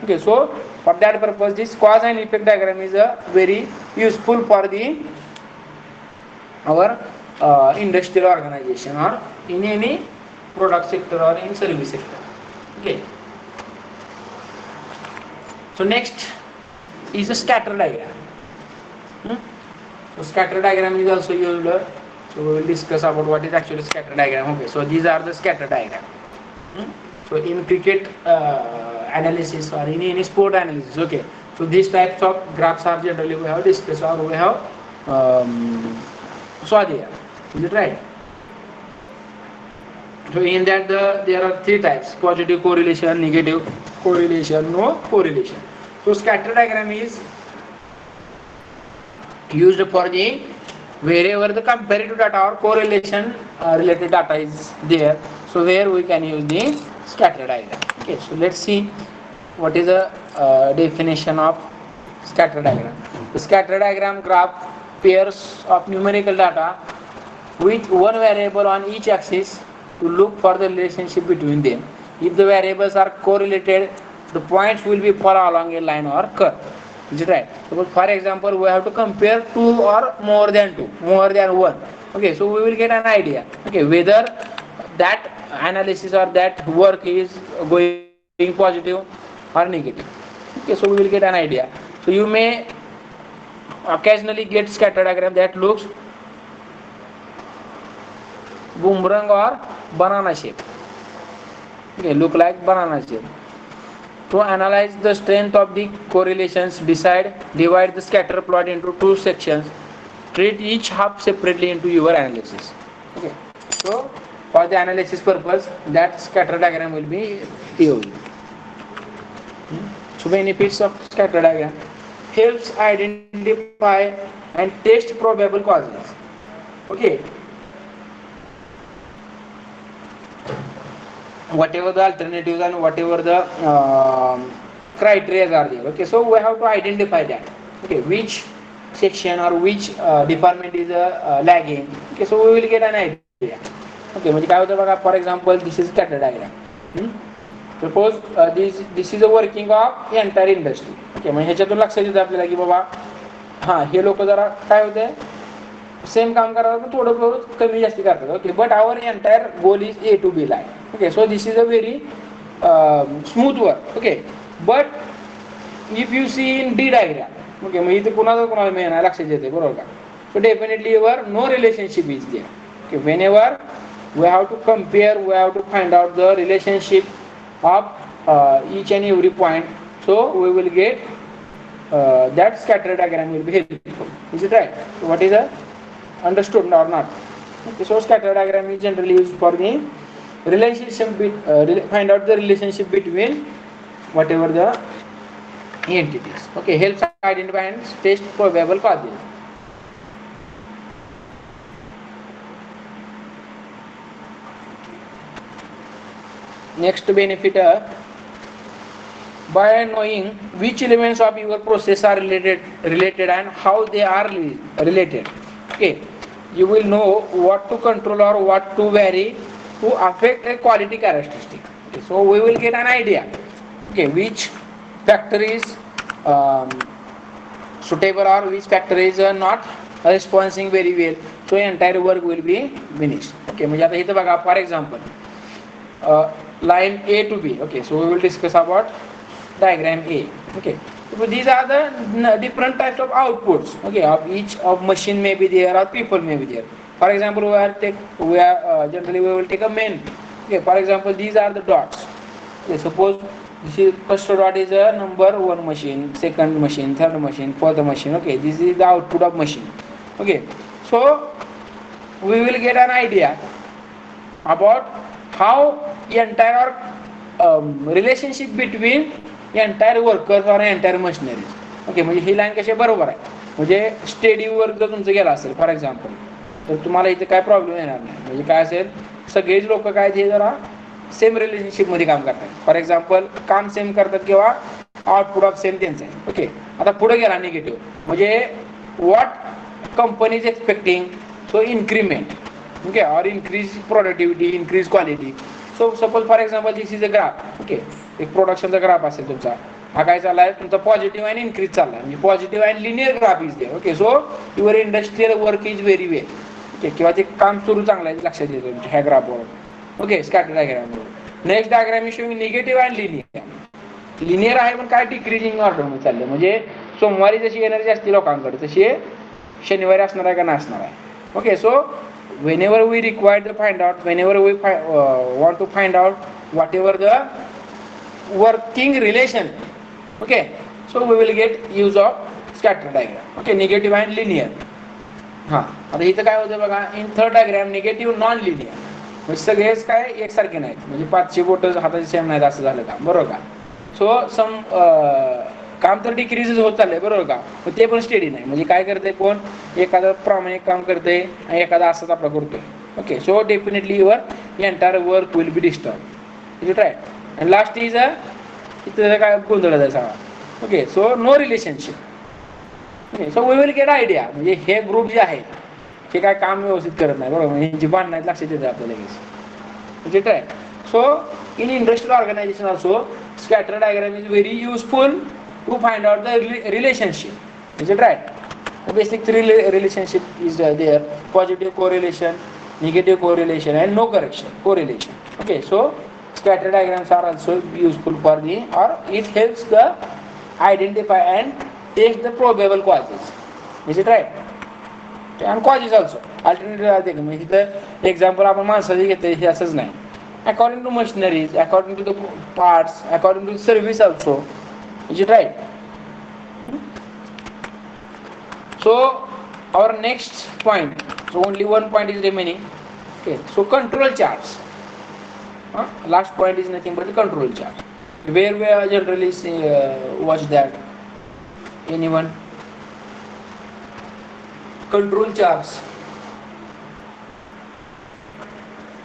Okay, so for that purpose this cause and effect diagram is a very useful for the our industrial organization or in any product sector or in service sector. Okay, so next is a scatter diagram. So scatter diagram is also used. So we will discuss about what is actually scatter diagram. Okay, so these are the scatter diagram. So in cricket analysis or in any sport analysis, okay, so these types of graphs are generally we have discussed or we have saw there. Is it right? So in that there are 3 types: positive correlation, negative correlation, no correlation. So scatter diagram is used for the wherever the comparative data or correlation related data is there, so where we can use the scatter diagram. Okay, so let's see what is the definition of scatter diagram. The scatter diagram graph pairs of numerical data with one variable on each axis to look for the relationship between them. If the variables are correlated, the points will be follow along a line or curve. Is it right? So for example, we have to compare 2 or more than 2, more than 1. Okay, so we will get an idea, okay, whether that analysis or that work is going positive or negative. Okay, so we will get an idea. So you may occasionally get scatter diagram that looks boomerang or banana shape. Okay, look like banana shape. To analyze the strength of the correlations, divide the scatter plot into 2 sections. Treat each half separately into your analysis. Okay, so for the analysis purpose, that scatter diagram will be used. So benefits of scatter diagram: helps identify and test probable causes. Okay, whatever the alternatives and whatever the criteria are there. Okay, so we have to identify that. Okay, which section or which department is lagging. Okay, so we will get an idea. Okay, म्हणजे काय होतं बघा, for example this is scatter diagram. Suppose this is a working of entire industry. Okay, म्हणजे ह्याच्यातून लक्षात येतं आपल्याला की बाबा हां हे लोक जरा काय होते, सेम काम करतात पण थोडं बहुत कमी जास्ती करतात. Okay, but our entire goal is A to B line. Okay, so this is a very smooth work. Okay, but if you see in D diagram, okay, मग इथे कुणाला मिळणार लक्षात येते, बरोबर का? So definitely your no relationship is there. Okay, whenever we have to compare, we have to find out the relationship of each and every point. So we will get that scatter diagram will be helpful. Is it right? So what is understood or not? Okay, so scatter diagram is generally used for the relationship find out the relationship between whatever the entities. Okay, helps identify and test probable causes. next benefit, by knowing which elements of your process are related and how they are related. Okay, you will know what to control or what to vary to affect a quality characteristic. Okay, so we will get an idea, okay, which factor is um, suitable or which factor is not responding very well, so entire work will be finished. Okay, म्हणजे आता इथं बघा, for example line A to B. Okay, so we will discuss about diagram A. Okay, so these are the different types of outputs. Okay, of each of machine may be there or people may be there. For example, generally we will take a main. Okay, for example, these are the dots. Okay, suppose this is first dot is a number one machine, second machine, third machine, fourth machine. Okay, this is the output of machine. Okay, so we will get an idea about how entire relationship between entire workers or entire machineries. Okay, म्हणजे ही line कशी बरोबर आहे, म्हणजे steady work जर तुमचं गेला असेल for example, तर तुम्हाला इथे काय प्रॉब्लेम येणार नाही. म्हणजे काय असेल, सगळेच लोक काय ते जरा सेम रिलेशनशिपमध्ये काम करतात. फॉर एक्झाम्पल काम सेम करतात किंवा आउटपुट ऑफ सेम त्यांचं आहे. ओके, आता पुढे गेला निगेटिव्ह, म्हणजे what company is expecting, so increment, okay, or increase productivity, increase quality. So suppose for example this is a graph. Okay, एक प्रोडक्शनचा ग्राफ असेल तुमचा, हा काय चाललाय तुमचा पॉझिटिव्ह आणि इन्क्रीज चाललाय, म्हणजे positive and linear graph is there. Okay, so your industrial work is very well. Okay, किंवा ते काम सुरू चांगलं आहे लक्षात येतं तुमच्या ह्या ग्राफवर. ओके, स्कॅटर डायग्रामवर. Next diagram is showing negative and linear. Linear आहे पण काय डिक्रीजिंग ऑर्डरमध्ये चालले, म्हणजे सोमवारी जशी एनर्जी असते लोकांकडे तशी शनिवारी असणार आहे का नसणार आहे. Okay, so whenever we require to find out, whenever we want to find out whatever the working relation, okay, so we will get use of scatter diagram. Okay, negative and linear. हा, आता इथं काय होतं बघा, in third diagram negative non linear, म्हणजे सगळेच काय एकसारखे नाहीत, म्हणजे 5चे बोट हाताचे सेम नाहीत, असं झालं का, बरोबर का. सो सम काम तर डिक्रीज होत चाललंय, बरोबर का, पण ते पण स्टेडी नाही. म्हणजे काय करते, कोण एखादं प्रामाणिक काम करते आणि एखादा असंच आपला करतोय. Okay, so definitely your entire work will be disturb. Is it right. And last is इथं काय गोंधळ आहे सगळा. Okay, so no relationship. Okay, so we will get idea, म्हणजे हे ग्रुप जे आहे हे काय काम व्यवस्थित करत नाही, बरोबर, म्हणजे ह्यांची भांडण आहेत लक्षात येतं आपल्याला लगेच. Is it right. So in industrial organisation also scatter diagram is very useful to find out the relationship. Is it right? The basic three relationship is there: positive correlation, negative correlation, and no correlation. Okay, so scatter diagrams are also useful for the, or it helps the identify and take the probable causes. Is it right? And causes also alternative are there. म्हणजे इथं example आपण माणसाचे घेतोय हे असंच नाही. According to machineries, according to the parts, according to the service also. Is it right? So our next point, so only one point is remaining. Okay, so control charts. Last point is nothing but the control chart. Where we generally watch that? Anyone? Control charts.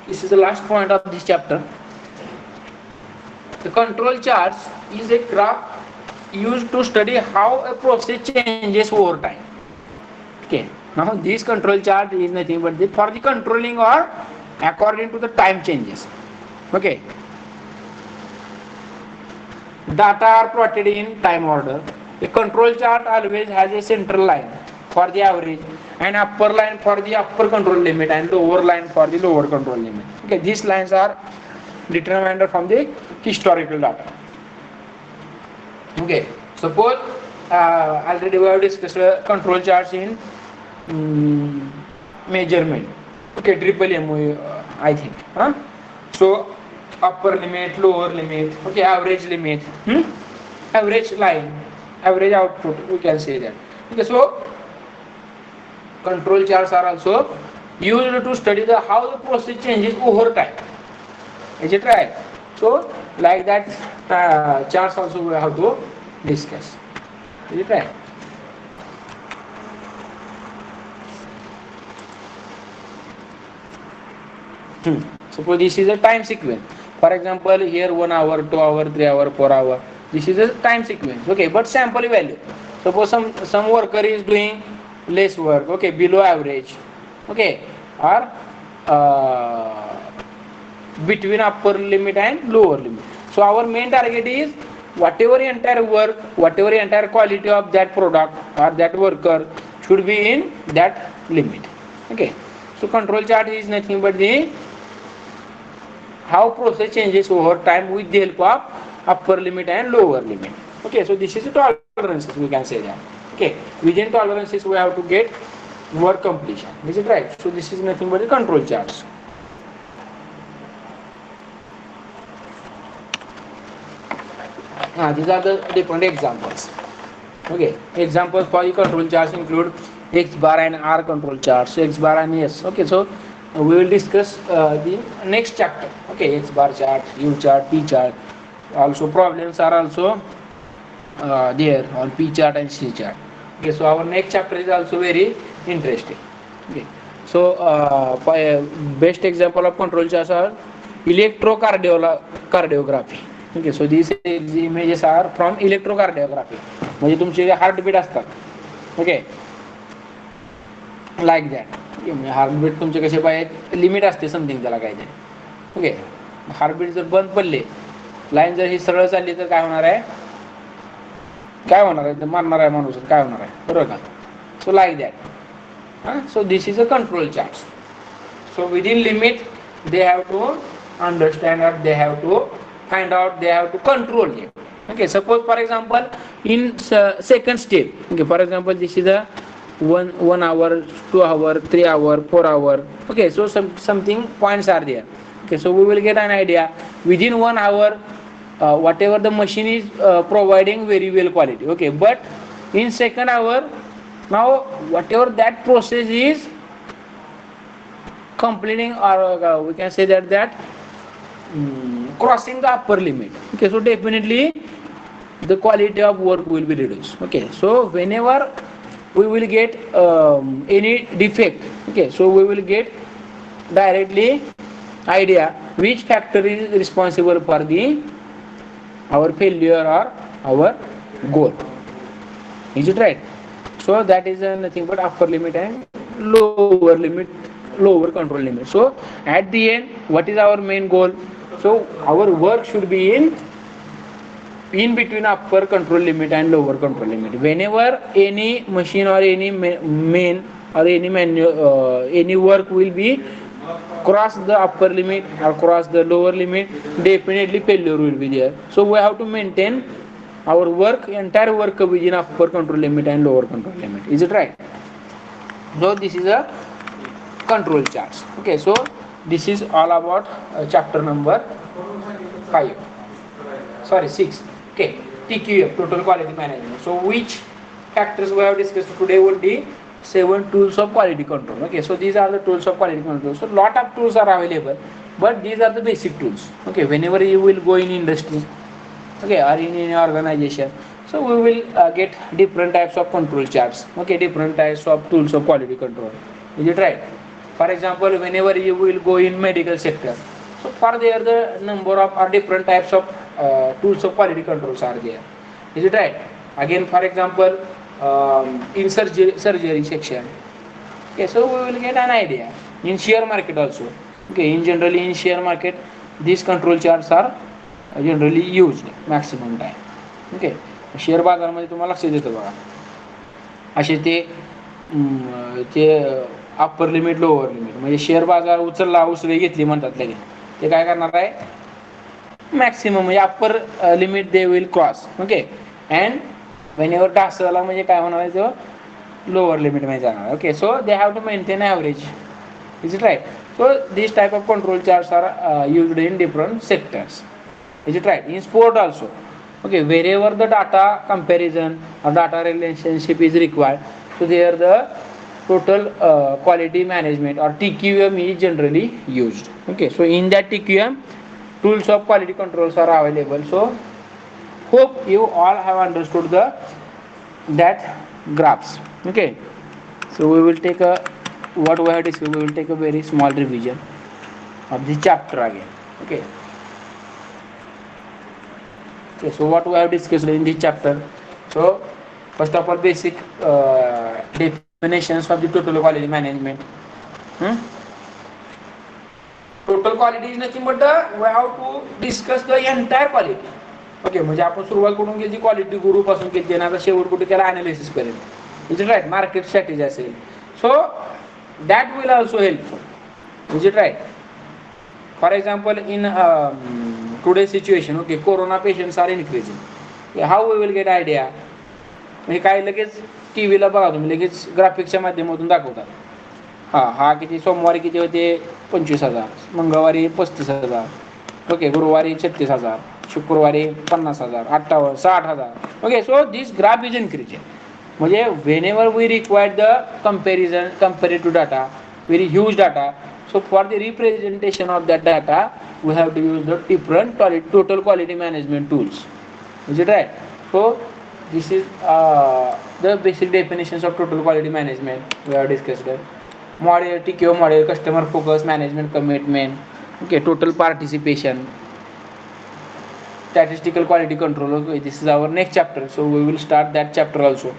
This is the last point of this chapter. The control charts is a graph used to study how a process changes over time. Okay, now this control chart is nothing but for the controlling or according to the time changes. Okay, data are plotted in time order. A control chart always has a central line for the average, and upper line for the upper control limit, and lower line for the lower control limit. Okay, these lines are determined from the historical data. Okay, suppose already we have discussed control charts in measurement. Okay, triple M, I think. So upper limit, lower limit. Okay, average limit, average line, average output, we can say that. Okay, so control charts are also used to study how the process changes over time. Is it right? So like that charts also we have to discuss. Is it right? Suppose this is a time sequence. For example, here 1 hour, 2 hour, 3 hour, 4 hour. This is a time sequence. Okay, but sample value. Suppose some worker is doing less work. Okay, below average. Okay, or between upper limit and lower limit. So our main target is whatever entire work, whatever entire quality of that product or that worker should be in that limit. Okay, so control chart is nothing but the how process changes over time with the help of upper limit and lower limit. Okay, so this is the tolerances, we can say that. Okay, within tolerances we have to get work completion. Is it right? So this is nothing but the control charts. These are the different examples. Okay, examples for the control charts include X bar and R control charts, X bar and S. Okay, so we will discuss the next chapter. Okay, X bar chart, U chart, P chart. Also problems are also there on P chart and C chart. Okay, so our next chapter is also very interesting. Okay, so best example of control charts are electrocardiography. Okay, so these images are from electrocardiography. म्हणजे तुमचे heartbeat असतात. Okay, like that. Heartbeat तुमचे कसे पाहिजे, limit असते something त्याला काहीतरी. Okay, heartbeat जर बंद पडले, लाईन जर ही सरळ चालली तर काय होणार आहे, काय होणार आहे, मारणार आहे माणूस, काय होणार आहे, बरोबर का. So like that. So this is a control chart. So within limit they have to understand or they have to find out, they have to control it. Okay, suppose for example in second step. Okay, for example this is a 1 hour, 2 hour, 3 hour, 4 hour. Okay, so something points are there. Okay, so we will get an idea within 1 hour whatever the machine is providing very well quality. Okay, but in second hour, now whatever that process is completing, or we can say that crossing the upper limit. Okay, so definitely the quality of work will be reduced. Okay, so whenever we will get any defect, okay, so we will get directly idea which factor is responsible for the our failure or our goal. Is it right? So that is nothing but upper limit and lower limit, lower control limit. So at the end, what is our main goal? So our work should be in between upper control limit and lower control limit. Whenever any machine or any main or any work will be cross the upper limit or cross the lower limit, definitely failure will be there. So we have to maintain our work, entire work within upper control limit and lower control limit. Is it right? So this is a control charts. Okay, so this is all about chapter number 5. Sorry, 6. Okay, TQM, total quality management. So which factors we have discussed today would be 7 tools of quality control. Okay, so these are the tools of quality control. So lot of tools are available, but these are the basic tools. Okay, whenever you will go in industry, okay, or in any organization, so we will get different types of control charts. Okay, different types of tools of quality control. Is it right? For example, whenever you will go in medical sector, so for there the number of or different types of tools of quality controls are there. Is it right? Again, for example, in surgery section. Okay, so we will get an idea. In share market also. Okay, generally in share market, these control charts are generally used maximum time. Okay, share बाजारामध्ये तुम्हाला लक्ष देतं बघा, असे ते upper limit lower limit, म्हणजे share बाजार उचलला उसळी घेतली म्हणतात लगेच, ते काय करणार आहे, मॅक्सिमम म्हणजे upper limit they will cross. Okay, and whenever ढासळला म्हणजे काय होणार आहे, तो लोअर लिमिट मध्ये जाणार. Okay, so they have to maintain average. Is it right? So this type of control charts are used in different sectors. Is it right? In sport also. Okay, wherever the data comparison or data relationship is required, so there the total quality management or TQM is generally used. Okay, so in that TQM, tools of quality controls are available. So hope you all have understood that graphs. Okay, so we will take we will take a very small revision of the chapter again. Okay, Okay, so what we have discussed in this chapter. So first of all, basic definitions of the total quality management. Hmm? Total quality is nothing but the we have to discuss the entire quality. Okay म्हणजे आपण सुरुवात करून गेली quality गुरु पासून केली आणि आता शेवट कुठे केला अनालिसिस करेल is it right market strategy असेल so that will also help is it right for example in today situation okay corona patients are increasing how we will get idea म्हणजे काय लगेच टी व्हीला बघा तुम्ही लगेच ग्राफिक्सच्या माध्यमातून दाखवतात हा किती सोमवारी किती होते 25,000 मंगळवारी 35,000 ओके गुरुवारी 36,000 शुक्रवारी 50,000 58 60,000 okay so this graph is increasing म्हणजे whenever we required the comparative data very huge data so for the representation of that data we have to use the different total quality management tools is it right so this is the basic definitions of total quality management we have discussed model TQO model customer focus management commitment okay total participation statistical quality control okay this is our next chapter so we will start that chapter also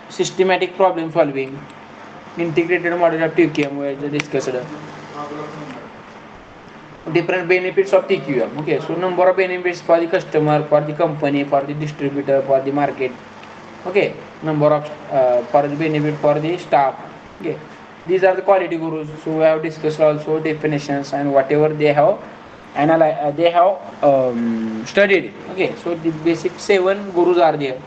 systematic problem solving integrated model of TQM we have discussed different benefits of TQM okay so number of benefits for the customer for the company for the distributor for the market okay number of for the benefit for the staff okay these are the quality gurus so we have discussed also definitions and whatever they have they have studied okay so the basic 7 gurus are there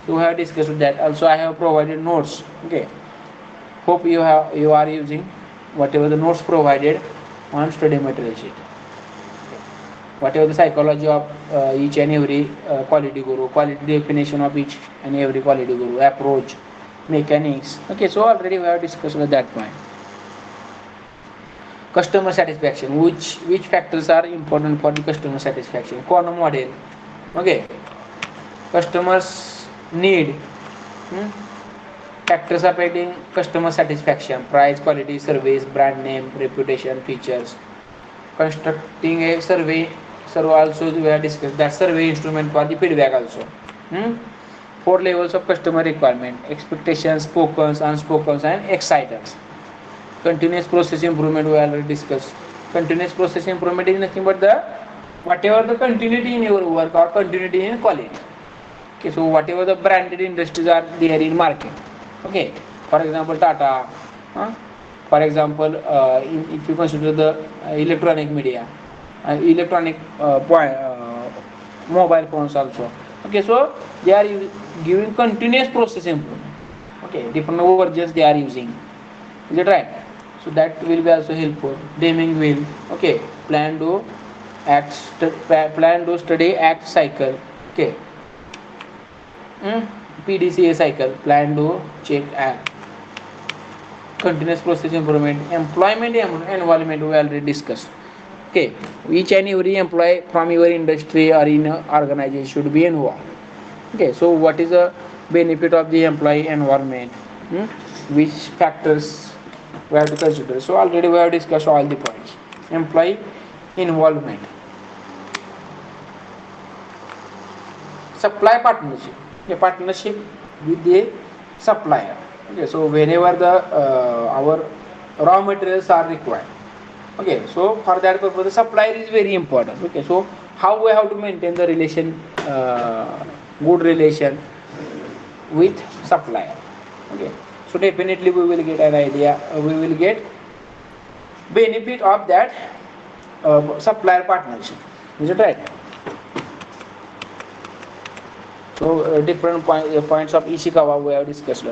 so we have discussed that also I have provided notes okay hope you are using whatever the notes provided on study material sheet whatever the psychology of each and every quality guru quality definition of each and every quality guru approach mechanics okay so already we have discussed at that point customer satisfaction which factors are important for the customer satisfaction Kono model okay customers need factors affecting customer satisfaction price quality service brand name reputation features constructing a survey also we have discussed that survey instrument for the feedback also 4 levels of customer requirement expectations spoken unspoken and exciters continuous process improvement we already discussed continuous process improvement is nothing but the whatever the continuity in your work or continuity in quality okay so whatever the branded industries are there in market okay for example Tata for example if you consider the electronic media electronic mobile phones also okay so they are giving continuous process improvement okay different versions they are using is it right so that will be also helpful Deming will okay plan to study act cycle okay PDCA cycle plan to check act continuous process improvement employment environment we already discussed okay each and every employee from your industry or in organization should be involved okay so what is the benefit of the employee environment which factors we have to consider so already we have discussed all the points employee involvement supply partnership a partnership with the supplier okay so whenever the our raw materials are required okay so for that purpose the supplier is very important okay so how we have to maintain the relation good relation with supplier okay so definitely we will get an idea we will get benefit of that supplier partnership is it right so different points of Ishikawa we have discussed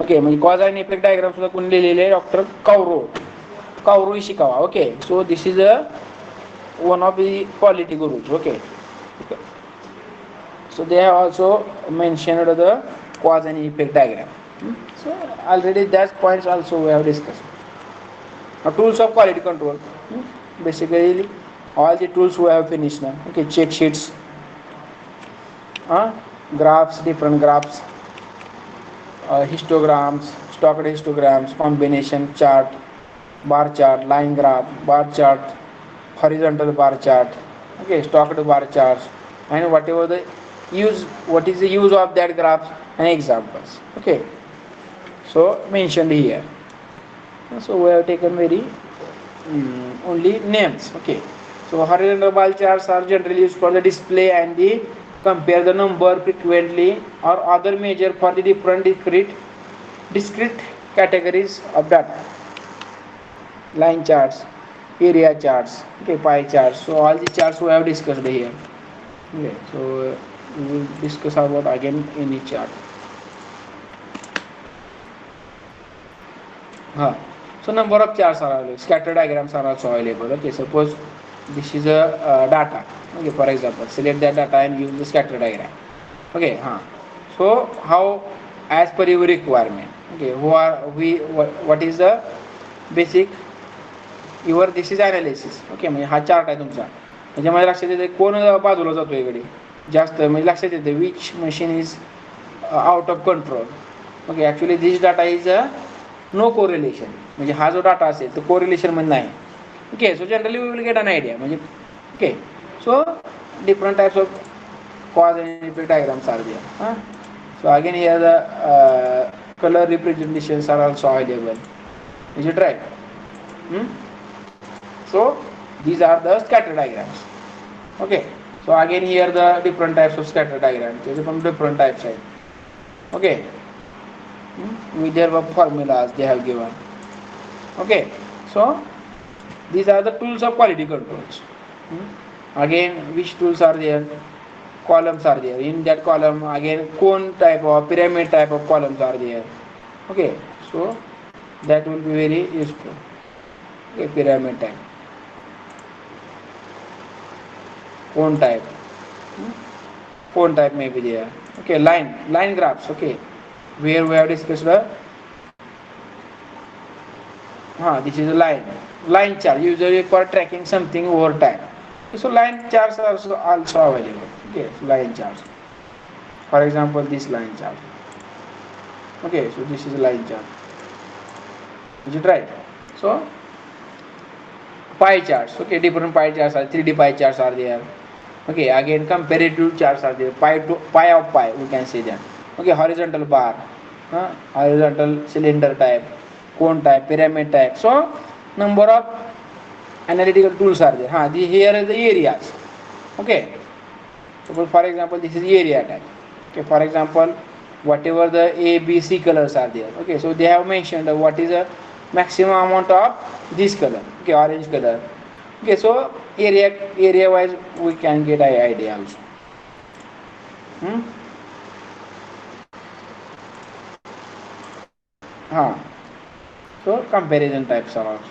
okay म्हणजे cause and effect diagram सुद्धा कोणी लिहिलेले आहे doctor काउरो Ishikawa okay so this is a one of the quality gurus okay so they have also mentioned the cause and effect diagram so already that points also we have discussed now tools of quality control basically all the tools we have finished now okay check sheets graphs different graphs histograms stocked histograms combination chart bar chart line graph bar chart horizontal bar chart okay stocked bar charts and whatever the use, what is the use of that graphs and examples. Okay, so mentioned here. So we have taken very only names. Okay, so horizontal bar charts are generally used for the display and the compare the number frequently or other measure for the different discrete categories of data. Line charts, area charts, okay, pie charts. So all the charts we have discussed here. Okay, so we will discuss about again any chart. So number of charts are available. Scatter diagrams are also available. Okay, suppose this is a data. Okay, for example, select that data and use the scatter diagram. Okay, so how, as per your requirement. Okay, who are we? What is the basic? Your this is analysis. Okay, म्हणजे हा chart आहे तुमचा. त्याच्यामध्ये लक्षात येते कोण बाजूला जातो इकडे जास्त, म्हणजे लक्षात येते which machine is out of control. Okay, actually this data is no correlation, म्हणजे हा जो डाटा असेल तो कोरिलेशन मध्ये नाही. Okay, so generally we will get an idea, म्हणजे okay. So different types of cause and effect diagrams are there. So again here the color representations are also available. Is it right? So these are the scatter diagrams. Okay, so again here the different types of scatter diagrams. There are different types. Okay, with their formulas they have given. Okay, so these are the tools of quality controls. Again, which tools are there? Columns are there. In that column again cone type or pyramid type of columns are there. Okay, so that will be very useful. Okay, pyramid type, cone type, cone type may be there. Okay, line graphs. Okay, where we have discussed the this is a line chart usually for tracking something over time. So line charts are also available. Okay, so line charts, for example this line chart. Okay, so this is a line chart. Is it right? So pie charts. Okay, different pie charts are 3D pie charts are there. Okay, again comparative charts are there. Pie of pie, we can say that. Okay, horizontal bar, horizontal cylinder type, cone type, pyramid type. So number of analytical tools are there. Here are the areas. Okay, so for example this is area type. Okay, for example whatever the A, B, C colors are there. Okay, so they have mentioned what is the maximum amount of this color. Okay, orange color. Okay, so area wise we can get an idea also. So comparison types are also.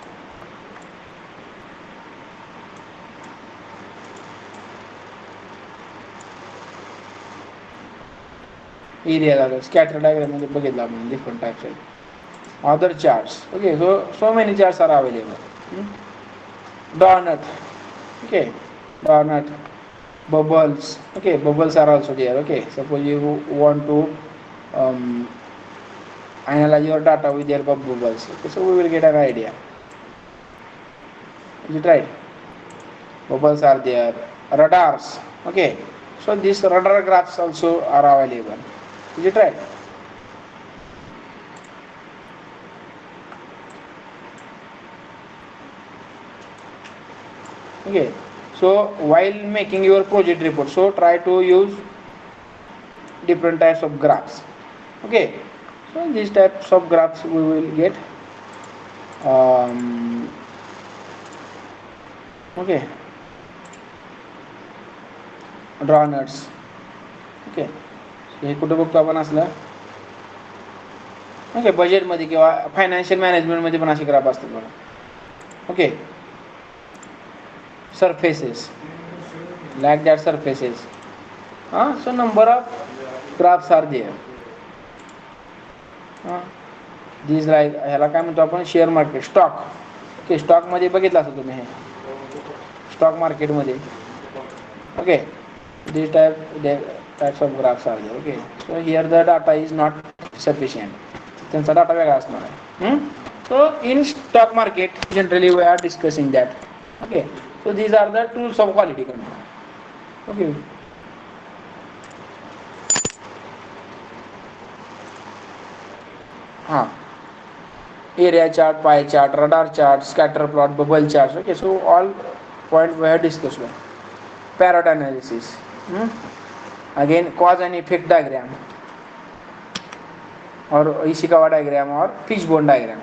Area scatter diagram मध्ये बघितलं आपण different types आहेत. Other charts. Okay, so many charts are available. Donut. Okay, donut, bubbles. Okay, bubbles are also there. Okay, suppose you want to analyze your data with their bubbles. Okay, so we will get an idea. Is it right? Bubbles are there. Radars. Okay, so these radar graphs also are available. Is it right? Okay, so while making your project report, so try to use different types of graphs. Okay, so these types of graphs we will get. Okay, draw nuts. Okay, हे कुठे बघतो आपण असलं. Okay, बजेटमध्ये किंवा financial मॅनेजमेंटमध्ये पण असे graph असतात बघा. Okay, surfaces, like that surfaces. So number of graphs are there. These like ह्याला काय म्हणतो आपण, share market, stock. Okay, stock मध्ये बघितलं असं तुम्ही, हे स्टॉक मार्केट मध्ये. Okay, these types of graphs are there. Okay, so here the data is not sufficient. त्यांचा डाटा वेगळा असणार आहे. So in stock market generally we are discussing that. Okay, so these are the tools of quality control. Okay, area chart, pie chart, radar chart, scatter plot, bubble charts. Okay, so all point we have discussed. Parrot analysis. Again, cause and effect diagram, or Ishikawa diagram, or fishbone diagram.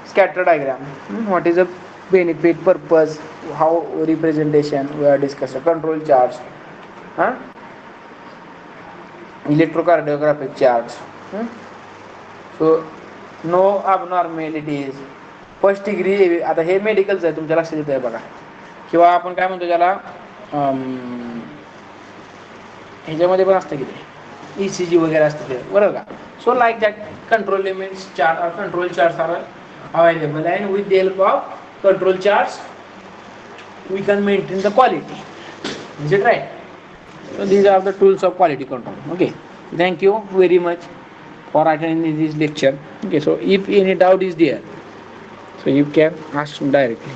Scatter diagram. What is the benefit, purpose, how representation we have discussed. Control charts. Huh? Electrocardiographic charts. So no abnormalities. First degree, आता हे मेडिकलचं आहे, तुमच्या लक्षात येत आहे बघा, किंवा आपण काय म्हणतो त्याला, ह्याच्यामध्ये पण असतं की ते ECG वगैरे असतं ते, बरोबर का. So like that control limits chart or control charts are available, and with the help of control charts we can maintain the quality. Is it right? So these are the tools of quality control. Okay, thank you very much for attending this lecture. Okay, so if any doubt is there, so you can ask directly.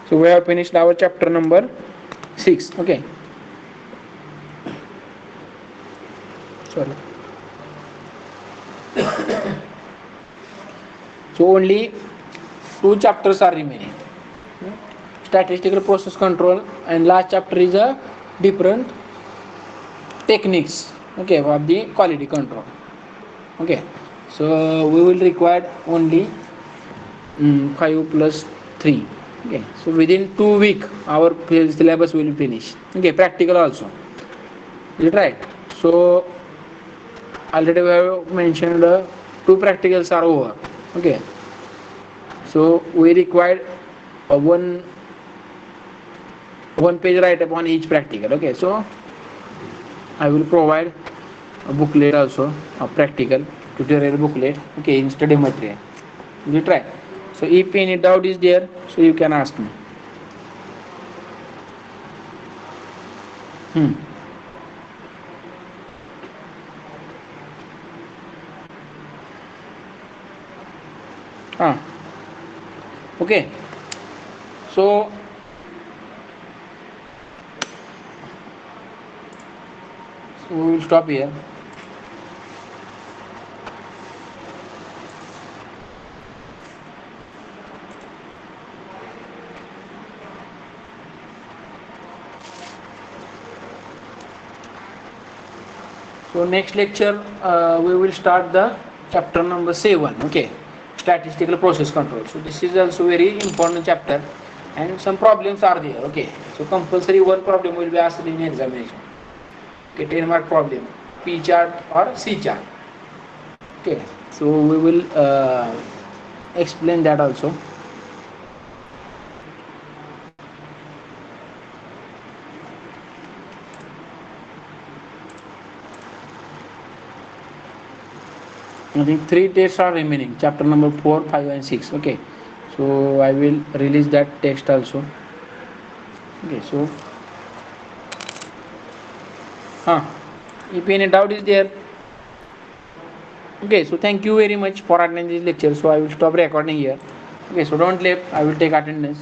So we have finished our chapter number 6. Okay, sorry. So only 2 chapters are remaining. Statistical process control, and last chapter is a different techniques, okay, of the quality control. Okay, so we will require only 5 plus 3. Okay, so within 2 weeks our syllabus will finish. Okay, practical also. Is it right? So already we have mentioned 2 practicals are over. Okay, so we require one page write up on each practical. Okay, so I will provide a booklet also, a practical tutorial booklet, okay, in study material. You try. So if any doubt is there, so you can ask me. Okay, so we will stop here. So next lecture we will start the chapter number 7. Okay, statistical process control. So this is also very important chapter, and some problems are there. Okay, so compulsory one problem will be asked in examination. Okay, 10 mark problem, P chart or C chart. Okay, so we will explain that also. I think 3 tests are remaining, chapter number 4, 5 and 6. Okay, so I will release that text also. Okay, so if any doubt is there. Okay, so thank you very much for attending this lecture. So I will stop recording here. Okay, so don't leave, I will take attendance.